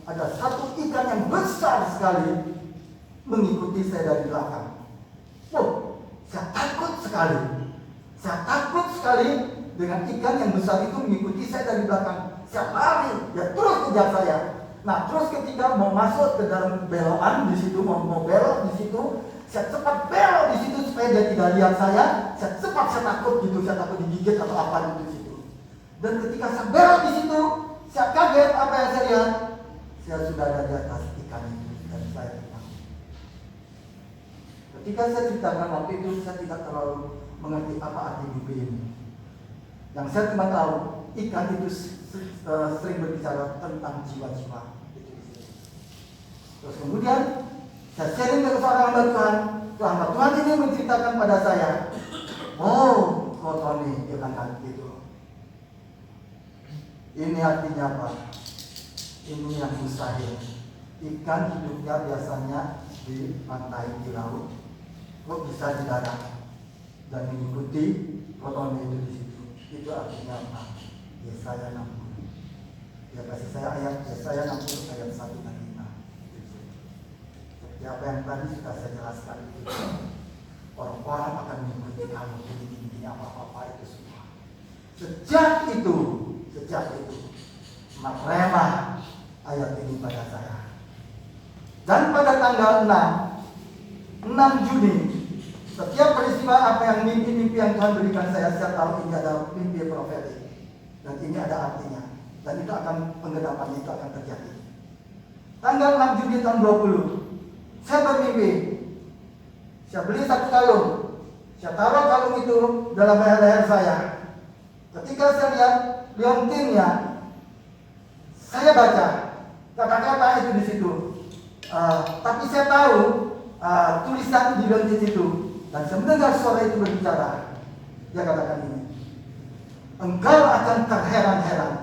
ada satu ikan yang besar sekali mengikuti saya dari belakang. Oh, saya takut sekali dengan ikan yang besar itu mengikuti saya dari belakang. Saya lari, dia terus kejar saya. Nah, terus ketika mau masuk ke dalam belokan di situ, mau belok di situ, saya cepat belok di situ supaya dia tidak lihat saya. Saya takut digigit atau apa di situ. Dan ketika saya belok di situ, Saya kaget apa yang saya lihat. Saya sudah ada di atas ikan itu dan saya terbang. Ketika saya ceritakan waktu itu, saya tidak terlalu mengerti apa arti mimpi ini. Yang saya cuma tahu, ikan itu sering berbicara tentang jiwa-jiwa. Terus kemudian saya sharing dengan seorang hamba Tuhan. Hamba Tuhan ini menceritakan pada saya, oh, kok Tony, dia bilang gitu. Ini artinya apa? Ini yang mustahil. Ikan hidupnya biasanya di pantai, di laut. Kok bisa di darat dan mengikuti Tony itu di situ? Itu artinya apa? Yesaya 60. Dia kasih saya ayat Yesaya 60 ayat 1 dan 5. Seperti apa yang tadi sudah saya jelaskan itu. Orang-orang akan mengikuti kamu ini apa-apa itu semua. Sejak itu Makrema ayat ini pada saya. Dan pada tanggal 6 Juni, setiap peristiwa apa yang mimpi-mimpi yang Tuhan berikan saya tahu ini adalah mimpi profetik. Dan ini ada artinya. Dan itu akan penggenapannya itu akan terjadi. Tanggal 6 Juni tahun 20, saya bermimpi. Saya beli 1 kalung. Saya taruh kalung itu dalam leher saya. Ketika saya lihat liontinnya, saya baca kata-kata itu di situ. Tapi saya tahu tulisan di liontin itu. Dan saya mendengar suara itu berbicara. Dia katakan ini, engkau akan terheran-heran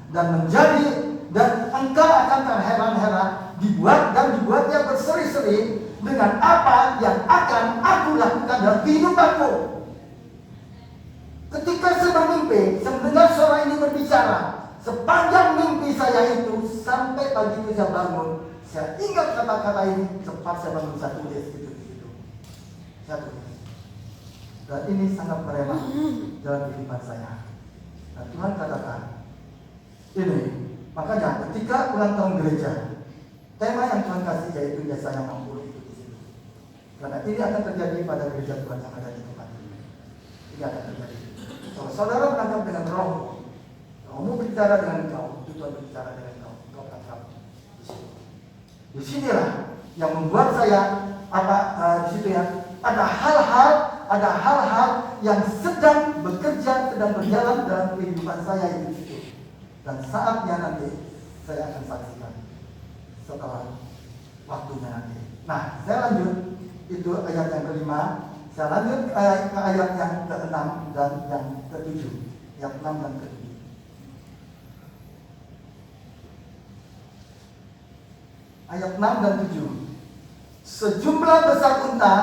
dan engkau akan terheran-heran dibuatnya berseri-seri dengan apa yang akan aku lakukan dalam kehidupanmu. Ketika saya bermimpi, saya mendengar suara ini berbicara. Sepanjang mimpi saya itu sampai pagi itu saya bangun, saya ingat kata-kata ini. Cepat saya bangun, saya tulis gitu. Saya tulis. Dan ini sangat meremah dalam kehidupan saya. Dan Tuhan katakan ini, makanya ketika ulang tahun gereja, tema yang Tuhan kasih yaitu Yesaya 60 itu di situ. Karena ini akan terjadi pada gereja Tuhan yang ada di tempat ini. Ini akan terjadi. Kalau saudara menangkap dengan roh, kamu berbicara dengan engkau, itu Tuhan berbicara dengan engkau. Engkau tangkap di situ. Di sinilah yang membuat saya di situ ya. Ada hal-hal yang sedang bekerja, sedang berjalan dalam kehidupan saya itu di situ. Dan saatnya nanti saya akan saksikan setelah waktunya nanti. Nah, saya lanjut itu ayat yang kelima. Saya lanjut ke ayat yang ke-6 dan yang ke-7. Ayat 6 dan ke-7. Ayat 6 dan 7. Sejumlah besar unta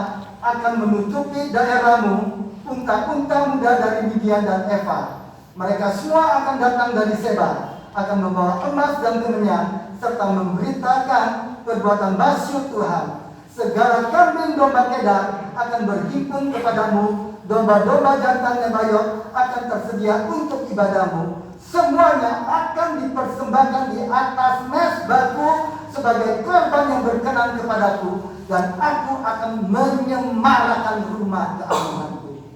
akan menutupi daerahmu, unta-unta muda dari Midian dan Eva. Mereka semua akan datang dari Seba, akan membawa emas dan kemenyan, serta memberitakan perbuatan masyhur Tuhan. Segala kambing domba Kedar akan berhimpun kepadamu, domba-domba jantan Nebayot akan tersedia untuk ibadahmu. Semuanya akan dipersembahkan di atas mezbahku sebagai korban yang berkenan kepadaku, dan aku akan menyemarakan rumah keagunganku.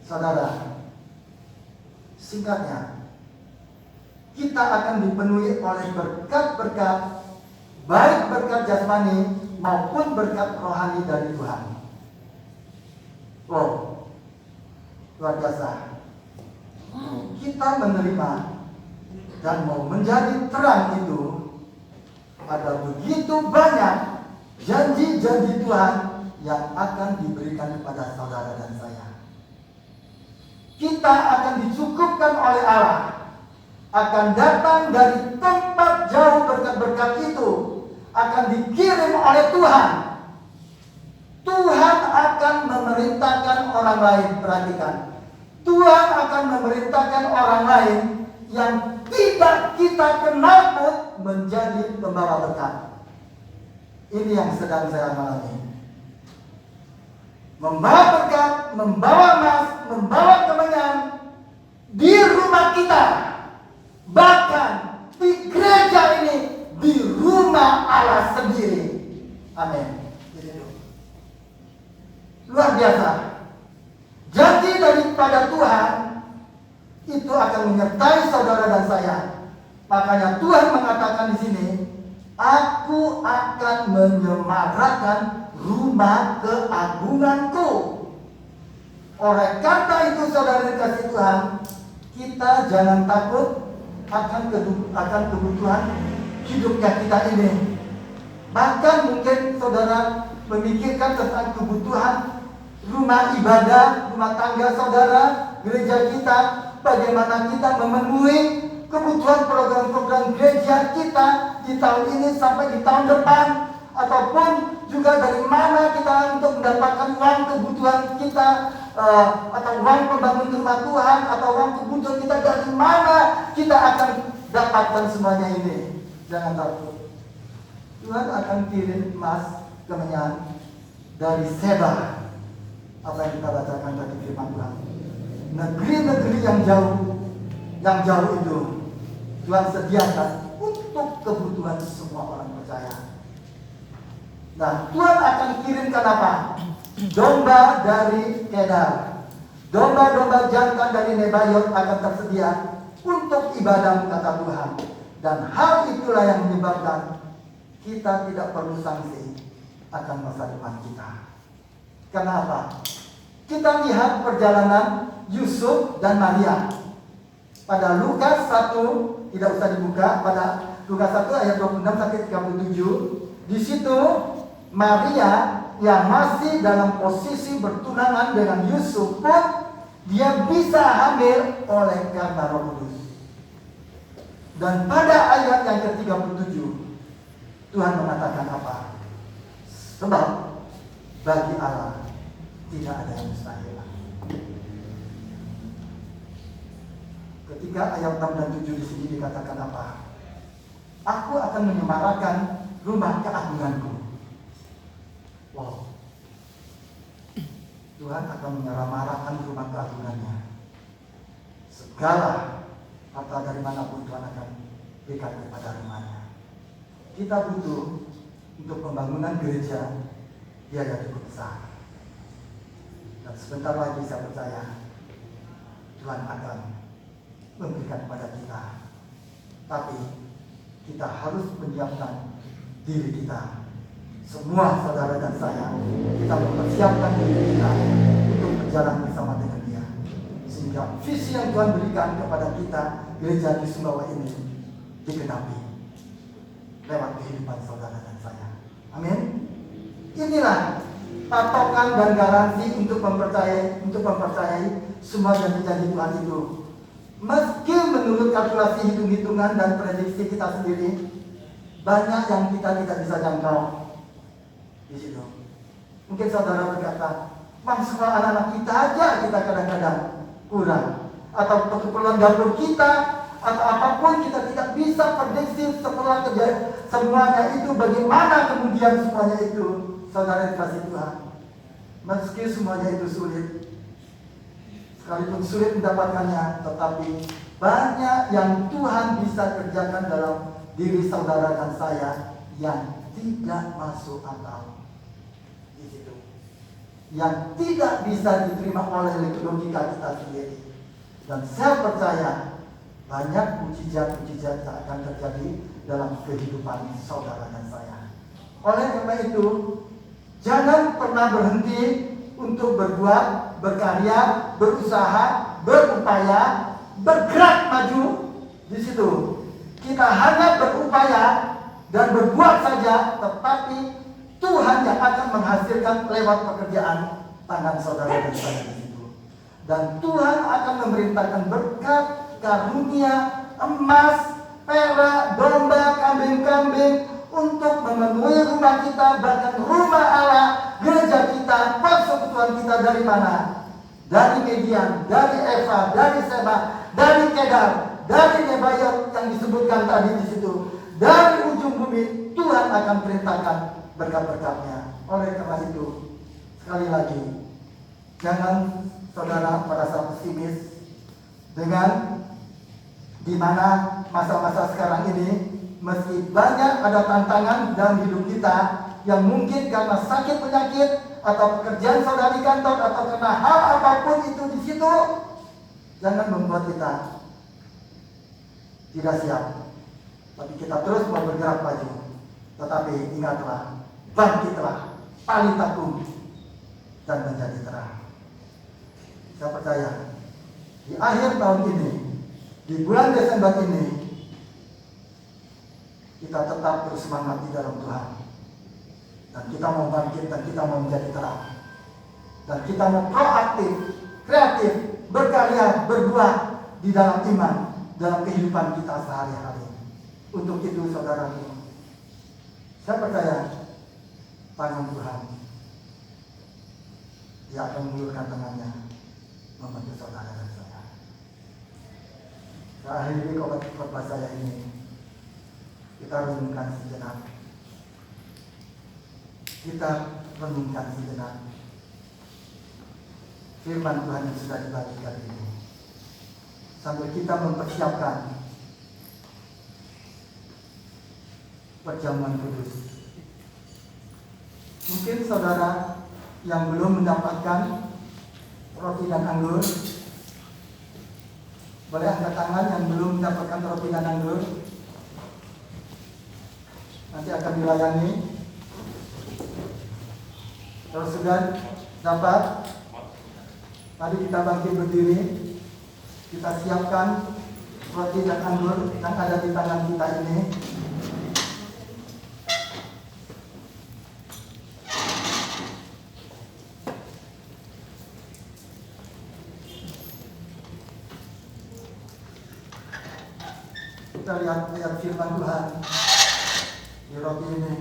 Saudara, singkatnya, kita akan dipenuhi oleh berkat-berkat, baik berkat jasmani maupun berkat rohani dari Tuhan. Wow, luar biasa. Kita menerima dan mau menjadi terang itu, ada begitu banyak janji-janji Tuhan yang akan diberikan kepada saudara dan saya. Kita akan dicukupkan oleh Allah, akan datang dari tempat jauh berkat-berkat itu, akan dikirim oleh Tuhan. Tuhan akan memerintahkan orang lain, perhatikan. Tuhan akan memerintahkan orang lain yang tidak kita kenal pun menjadi pembawa berkat. Ini yang sedang saya alami. Membawa berkat, membawa emas, membawa kemenyan di rumah kita. Bahkan di gereja ini, di rumah Allah sendiri. Amin. Luar biasa. Janji daripada Tuhan itu akan menyertai saudara dan saya. Makanya Tuhan mengatakan di sini, aku akan menyemarakkan rumah keagunganku. Oleh karena itu saudara dikasih Tuhan, kita jangan takut akan kebutuhan hidupnya kita ini. Bahkan mungkin saudara memikirkan tentang kebutuhan rumah ibadah, rumah tangga saudara, gereja kita, bagaimana kita memenuhi kebutuhan program-program gereja kita di tahun ini sampai di tahun depan, ataupun juga dari mana kita untuk mendapatkan uang kebutuhan kita, atau uang pembangun rumah Tuhan, atau uang kebutuhan kita, dari mana kita akan dapatkan semuanya ini. Jangan takut, Tuhan akan kirim emas kemenyan dari Seba. Apa yang kita bacakan tadi firman Tuhan, negeri-negeri yang jauh itu Tuhan sediakan untuk kebutuhan semua orang percaya. Nah, Tuhan akan kirimkan apa? Domba dari Kedar, domba-domba jantan dari Nebayot akan tersedia untuk ibadah, kata Tuhan. Dan hal itulah yang menyebabkan kita tidak perlu sanksi akan masa depan kita. Kenapa? Kita lihat perjalanan Yusuf dan Maria. Pada Lukas 1, tidak usah dibuka, pada Lukas 1 ayat 26 sampai 37, di situ Maria yang masih dalam posisi bertunangan dengan Yusuf pun dia bisa hamil oleh karena Roh Kudus. Dan pada ayat yang ke-37 Tuhan mengatakan apa? Sebab bagi Allah tidak ada yang mustahil. Ketika ayat 6 dan 7 di sini dikatakan apa? Aku akan menyemarakkan rumah keagunganku. Wow. Tuhan akan menyemarakkan rumah keagungannya. Segala harta dari manapun Tuhan akan berikan kepada rumahnya. Kita butuh untuk pembangunan gereja biaya cukup besar. Dan sebentar lagi saya percaya Tuhan akan memberikan kepada kita. Tapi kita harus menyiapkan diri kita. Semua saudara dan saya, kita mempersiapkan diri kita untuk berjalan bersama dengan Dia. Sehingga visi yang Tuhan berikan kepada kita, gereja di Sumbawa ini, digenapi lewat kehidupan saudara dan saya. Amin. Inilah patokan dan garansi untuk mempercayai semua janji-janji Tuhan itu. Meski menurut kalkulasi hitung-hitungan dan prediksi kita sendiri, banyak yang kita tidak bisa jangkau di situ. Mungkin saudara berkata, sekolah anak-anak kita aja kita kadang-kadang kurang, atau keperluan dapur kita, atau apapun kita tidak bisa prediksi setelah semuanya itu, bagaimana kemudian semuanya itu, saudara dikasih Tuhan. Meski semuanya itu sulit, sekalipun sulit mendapatkannya, tetapi banyak yang Tuhan bisa kerjakan dalam diri saudara dan saya yang tidak masuk akal di situ, yang tidak bisa diterima oleh logika kita sendiri. Dan saya percaya banyak mujizat-mujizat yang akan terjadi dalam kehidupan saudara dan saya. Oleh karena itu, jangan pernah berhenti untuk berbuat, berkarya, berusaha, berupaya, bergerak maju di situ. Kita hanya berupaya dan berbuat saja, tetapi Tuhan yang akan menghasilkan lewat pekerjaan tangan saudara dan saya di situ. Dan Tuhan akan memerintahkan berkat, karunia, emas, perak, domba, kambing-kambing untuk memenuhi rumah kita, bahkan rumah Allah, gereja kita, persekutuan kita. Dari mana? Dari Median, dari Eva, dari Seba, dari Kedar, dari Nebayot yang disebutkan tadi di situ. Dari ujung bumi Tuhan akan perintahkan berkat-berkatnya. Oleh karena itu, sekali lagi, jangan saudara merasa pesimis dengan di mana masa-masa sekarang ini, meski banyak ada tantangan dalam hidup kita yang mungkin karena sakit penyakit atau pekerjaan saudara di kantor atau karena hal apapun itu di situ, jangan membuat kita tidak siap. Tapi kita terus mau bergerak maju. Tetapi ingatlah, bangkitlah, paling takut dan menjadi terang. Saya percaya di akhir tahun ini, di bulan Desember ini, kita tetap bersemangat di dalam Tuhan. Dan kita mau bangkit dan kita mau menjadi terang. Dan kita mau proaktif, kreatif, berkarya, berbuat di dalam iman, dalam kehidupan kita sehari-hari. Untuk itu saudaraku, saya percaya tangan Tuhan, Dia akan mengulurkan tangannya membantu saudara dan saya. Saya akhiri khotbah saya ini, kita renungkan sejenak. Kita renungkan sejenak firman Tuhan yang sudah dibagikan ini, sambil kita mempersiapkan perjamuan kudus. Mungkin saudara yang belum mendapatkan roti dan anggur, boleh angkat tangan yang belum mendapatkan roti dan anggur. Nanti akan dilayani. Kalau sudah dapat, mari kita bangkit berdiri. Kita siapkan roti dan anggur yang ada di tangan kita ini. Kita lihat firman Tuhan di roti ini.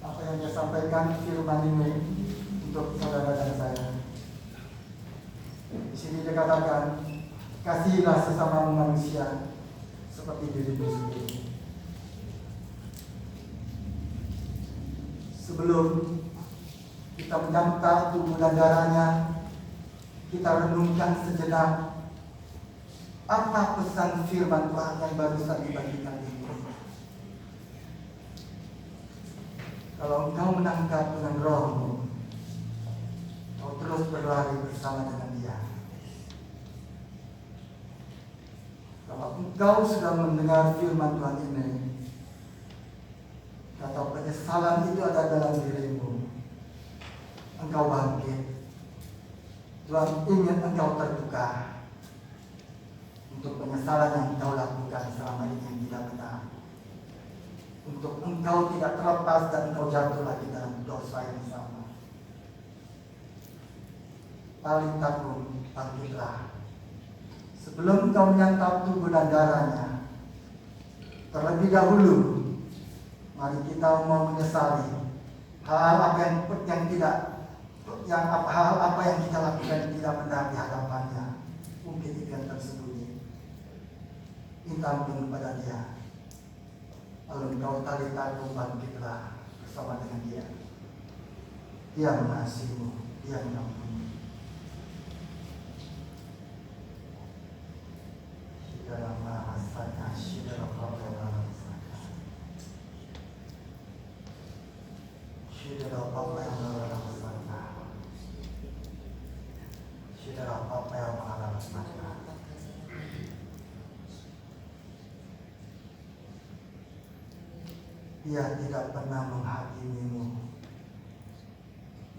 Apa yang Dia sampaikan firman ini untuk saudara dan saya. Di sini Dia katakan, kasihilah sesama manusia seperti dirimu sendiri. Sebelum kita menyantap tubuh dan darahnya, kita renungkan sejenak apa pesan firman Tuhan yang barusan dibagikan ini. Kalau engkau menangkap dengan rohmu, kau terus berlari bersama dengan Dia. Kalau engkau sudah mendengar firman Tuhan ini, kata penyesalan itu ada dalam dirimu, engkau bangkit. Tuhan ingin engkau terbuka untuk penyesalan yang engkau lakukan selama ini yang tidak benar, untuk engkau tidak terlepas dan engkau jatuh lagi dalam dosa yang sama. Paling takut, bangkitlah. Sebelum engkau menyantap tubuh dan darahnya, terlebih dahulu, mari kita mau menyesali hal apa yang kita lakukan yang tidak benar di hadapannya. Mungkin itu yang tersembunyi. Minta ampun kepada Dia. Lalu engkau tali taruh, bangkitlah bersama dengan Dia. Dia mengasihimu, Dia mengampuni. Dalam bahasanya, dalam dalam Dia tidak pernah menghakimimu.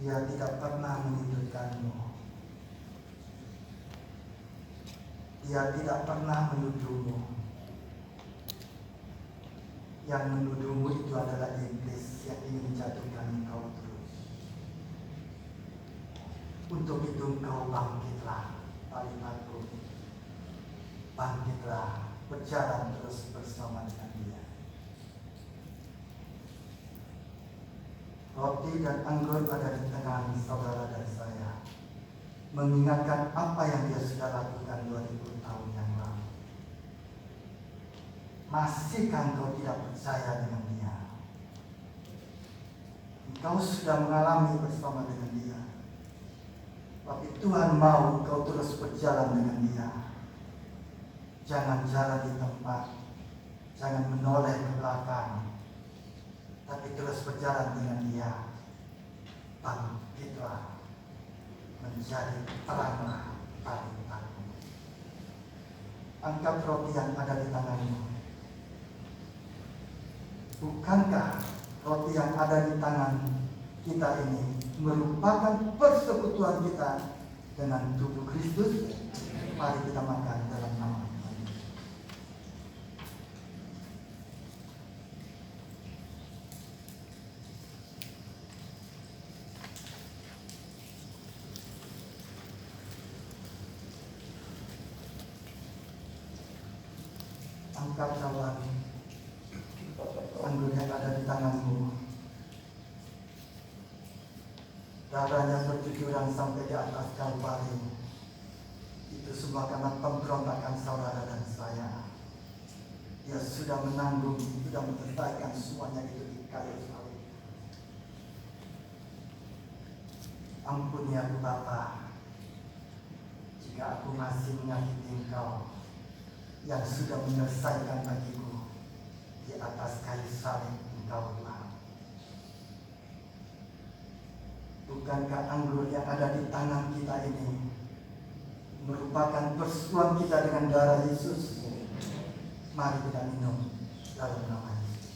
Dia tidak pernah menuntutkanmu. Dia tidak pernah menuduhmu. Yang menuduhmu itu adalah iblis yang ingin menjatuhkan engkau terus. Untuk itu engkau bangkitlah, paling takut. Bangkitlah, berjalan terus bersama dengan Dia. Roti dan anggur ada di tangan saudara dan saya, mengingatkan apa yang Dia sudah lakukan 2000 tahun yang lalu. Masihkah engkau tidak percaya dengan Dia? Engkau sudah mengalami bersama dengan Dia, tapi Tuhan mau engkau terus berjalan dengan Dia. Jangan jalan di tempat, jangan menoleh ke belakang, tapi terus berjalan dengan Dia. Bangkitlah, menjadi teranglah paling takut. angkat roti yang ada di tanganmu. Bukankah roti yang ada di tangan kita ini merupakan persekutuan kita dengan tubuh Kristus? Mari kita makan dalam nama Tuhan. Angkat cawan anggur yang ada di tanganmu. Darahnya bercucuran sampai di atas Kalvari. Itu semua karena pemberontakan saudara dan saya. Dia sudah menanggung, sudah menyelesaikan semuanya itu di kayu salib. Ampuni aku Bapa, jika aku masih menyakiti Engkau yang sudah menyelesaikan bagiku di atas kayu salib Engkau Tuhan. Bukankah anggur yang ada di tangan kita ini merupakan persekutuan kita dengan darah Yesus? Mari kita minum dalam nama Yesus.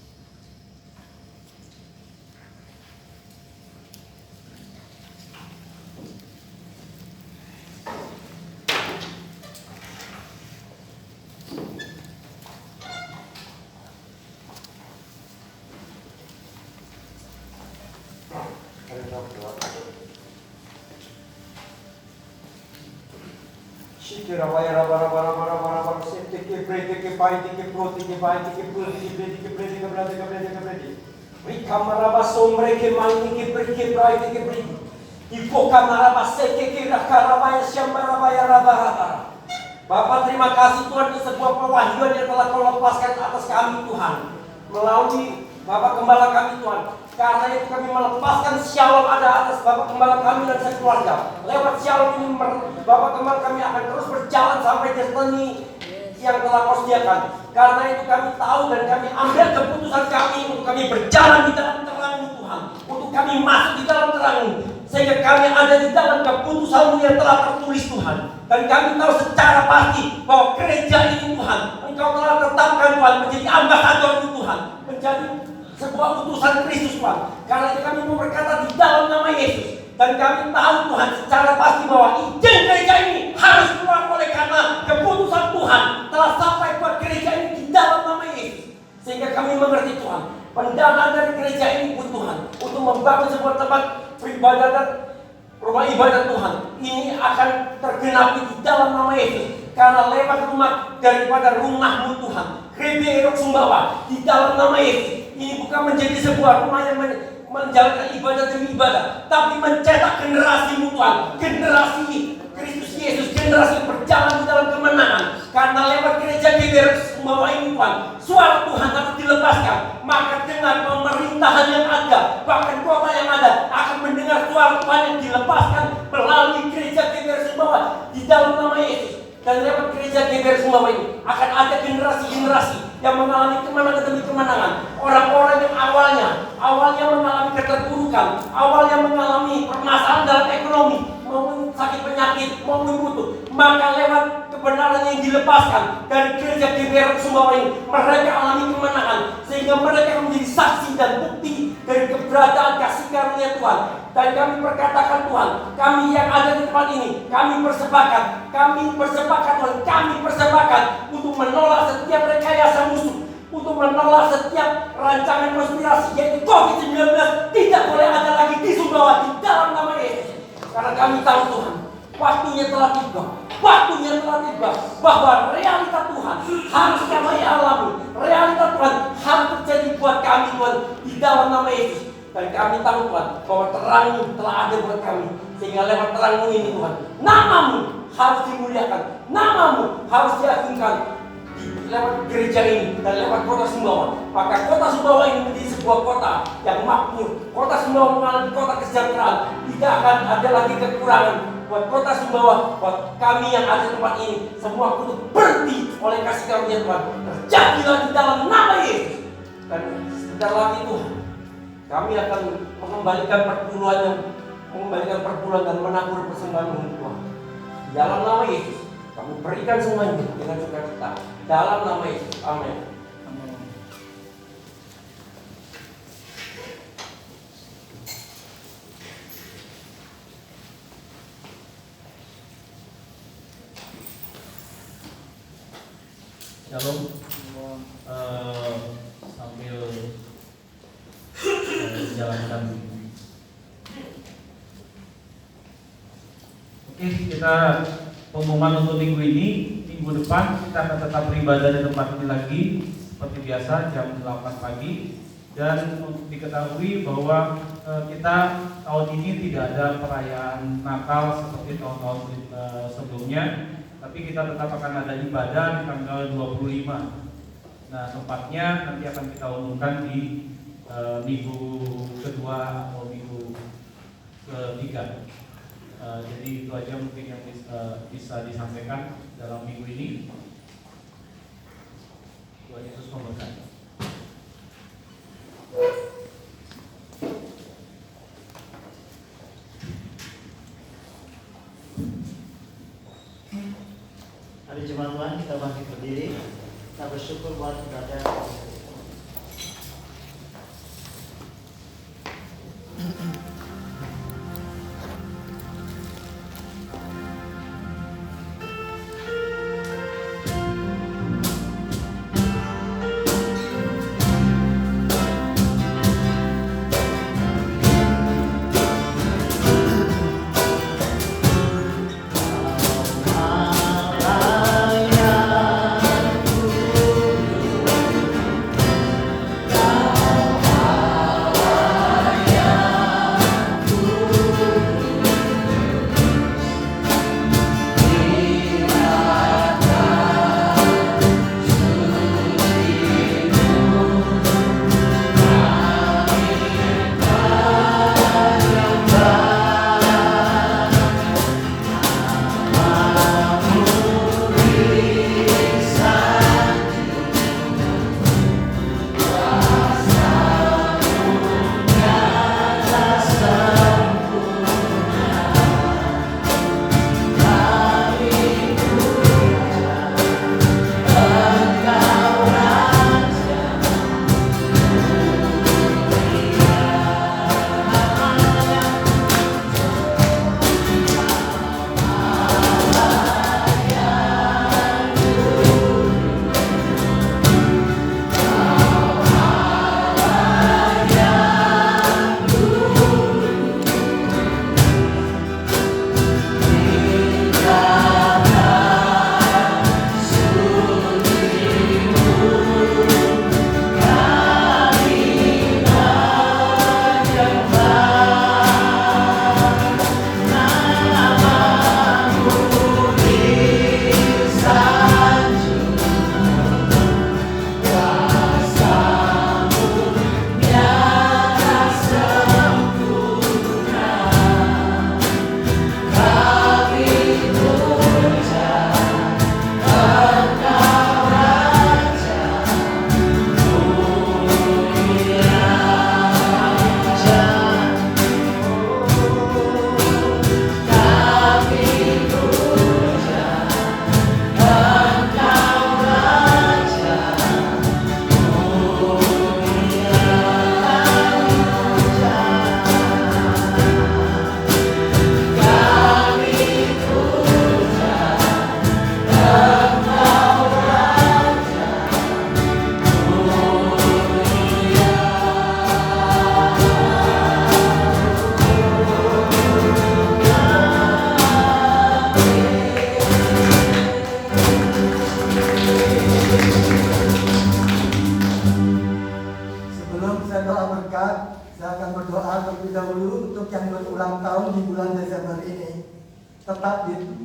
Bapak, terima kasih Tuhan untuk sebuah pewahyuan yang telah Kau lepaskan atas kami Tuhan, melalui Bapak Gembala kami Tuhan. Karena itu kami melepaskan shalom ada atas Bapak Gembala kami dan sekeluarga. Lewat shalom ini Bapak Gembala kami akan terus berjalan sampai destiny yang telah Kau sediakan. Karena itu kami tahu dan kami ambil keputusan kami untuk kami berjalan di dalam terang-Mu Tuhan, untuk kami masuk di dalam terang-Mu, sehingga kami ada di dalam keputusan-Mu yang telah tertulis Tuhan. Dan kami tahu secara pasti bahwa gereja ini Tuhan, Engkau telah tetapkan Tuhan menjadi ambasador Tuhan, menjadi sebuah utusan Kristus Tuhan. Karena itu kami mau berkata di dalam nama Yesus. Dan kami tahu Tuhan secara pasti bahwa izin gereja ini harus keluar oleh karena keputusan Tuhan telah sampai buat gereja ini di dalam nama Yesus. Sehingga kami mengerti Tuhan, pendanaan dari gereja ini pun Tuhan untuk membangun sebuah tempat peribadatan, rumah ibadat Tuhan ini akan tergenapi di dalam nama Yesus. Karena lewat rumah daripada rumah-Mu Tuhan, Gereja Erok Sumbawa di dalam nama Yesus ini bukan menjadi sebuah rumah yang menjalankan ibadah demi ibadah, tapi mencetak generasi-Mu Tuhan, generasi Kristus Yesus, generasi yang berjalan di dalam kemenangan. Karena lewat gereja Erok Sumbawa ini Tuhan, suara Tuhan harus dilepaskan. Maka dengan pemerintahan yang ada, bahkan kota yang ada akan mendengar suara Tuhan yang dilepaskan melalui gereja Erok Sumbawa di dalam nama Yesus. Dan lewat gereja Erok Sumbawa ini akan ada generasi-generasi yang mengalami kemenangan demi kemenangan. Orang-orang yang awalnya mengalami keterpurukan, awalnya mengalami permasalahan dalam ekonomi, maupun sakit penyakit, maupun butuh, maka lewat kebenaran yang dilepaskan dari gereja Erok Sumbawa ini, mereka alami kemenangan, sehingga mereka menjadi saksi dan bukti dari keberadaan kasih karunia Tuhan. Dan kami berkatakan Tuhan, kami yang ada di tempat ini, kami bersepakat Tuhan, kami bersepakat untuk menolak setiap rekayasa musuh, untuk menolak setiap rancangan konspirasi, yaitu COVID-19 tidak boleh ada lagi di Sumbawa di dalam nama Yesus. Karena kami tahu Tuhan, waktunya telah tiba, bahwa realita Tuhan harus kami alami, realita Tuhan harus terjadi buat kami Tuhan di dalam nama Yesus. Dan kami tahu Tuhan bahwa terang-Mu telah ada buat kami, sehingga lewat terang-Mu ini Tuhan, nama-Mu harus dimuliakan, nama-Mu harus diagungkan lewat gereja ini dan lewat kota Sumbawa. Maka kota Sumbawa ini menjadi sebuah kota yang makmur. Kota Sumbawa mengalami kota kesejahteraan. Tidak akan ada lagi kekurangan buat kota Sumbawa, buat kami yang ada di tempat ini. Semua kutuk berhenti oleh kasih karunia Tuhan. Terjadilah di dalam nama Yesus. Dan sebentar lagi Tuhan, kami akan mengembalikan perpuluhan dan menabur persembahan Tuhan. Di dalam nama Yesus, Kami berikan semuanya dengan sukacita dalam nama Yesus. Amin. Amin. Shalom. Sambil menjalankan. Oke, kita pengumuman untuk minggu ini. Minggu depan kita akan tetap beribadah di tempat ini lagi seperti biasa jam 8 pagi. Dan untuk diketahui bahwa kita tahun ini tidak ada perayaan Natal seperti tahun-tahun sebelumnya, tapi kita tetap akan ada ibadah di tanggal 25. Nah, tempatnya nanti akan kita umumkan di minggu kedua atau minggu ketiga. Jadi itu aja mungkin yang bisa disampaikan dalam minggu ini. Tuhan Yesus memberkati. Hari Jumat Tuhan, kita bangkit berdiri. Kita bersyukur buat ibadah.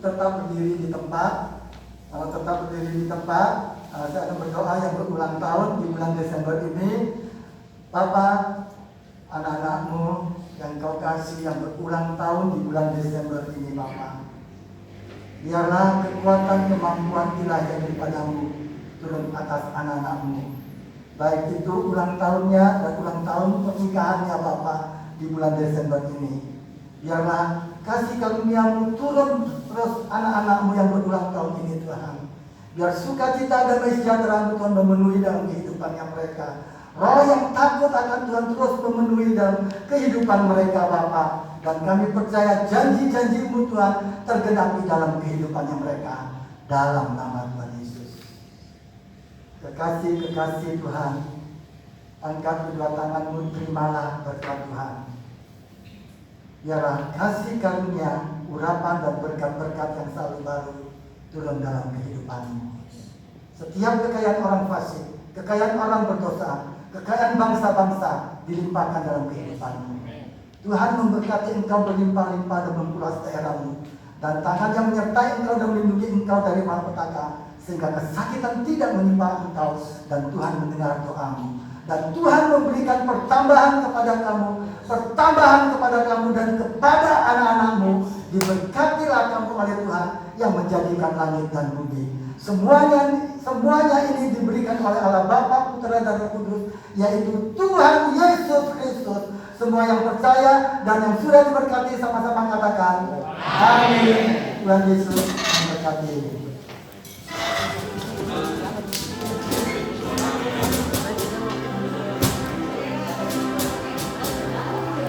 Tetap berdiri di tempat. Kalau tetap berdiri di tempat, saya akan berdoa yang berulang tahun di bulan Desember ini. Bapak, anak-anakmu yang kau kasih yang berulang tahun di bulan Desember ini, Bapak, biarlah kekuatan kemampuan ilahi daripadamu turun atas anak-anakmu. Baik itu ulang tahunnya dan ulang tahun pernikahannya Bapak di bulan Desember ini. Biarlah kasih karunia-Mu turun terus anak-anak-Mu yang berulang tahun ini Tuhan. Biar sukacita damai sejahtera Tuhan memenuhi dalam kehidupannya mereka. Roh yang takut akan Tuhan terus memenuhi dalam kehidupan mereka Bapa. Dan kami percaya janji-janji-Mu Tuhan tergenapi dalam kehidupannya mereka. Dalam nama Tuhan Yesus. Kekasih-kekasih Tuhan, angkat kedua tangan-Mu, terimalah berkat Tuhan. Biarlah kasih karunia, urapan dan berkat-berkat yang selalu baru turun dalam kehidupan-Mu. Setiap kekayaan orang fasik, kekayaan orang berdosa, kekayaan bangsa-bangsa dilimpahkan dalam kehidupan-Mu. Tuhan memberkati Engkau berlimpah-limpah dan mempulas daerah-Mu, dan tangan yang menyertai Engkau dan melindungi Engkau dari malapetaka, sehingga kesakitan tidak menimpa Engkau, dan Tuhan mendengar doa-Mu. Dan Tuhan memberikan pertambahan kepada kamu dan kepada anak-anak-Mu. Diberkatilah kamu oleh Tuhan yang menjadikan langit dan bumi. Semuanya ini diberikan oleh Allah Bapa, Putra dan Roh Kudus, yaitu Tuhan Yesus Kristus. Semua yang percaya dan yang sudah diberkati sama-sama katakan amin. Tuhan Yesus memberkati.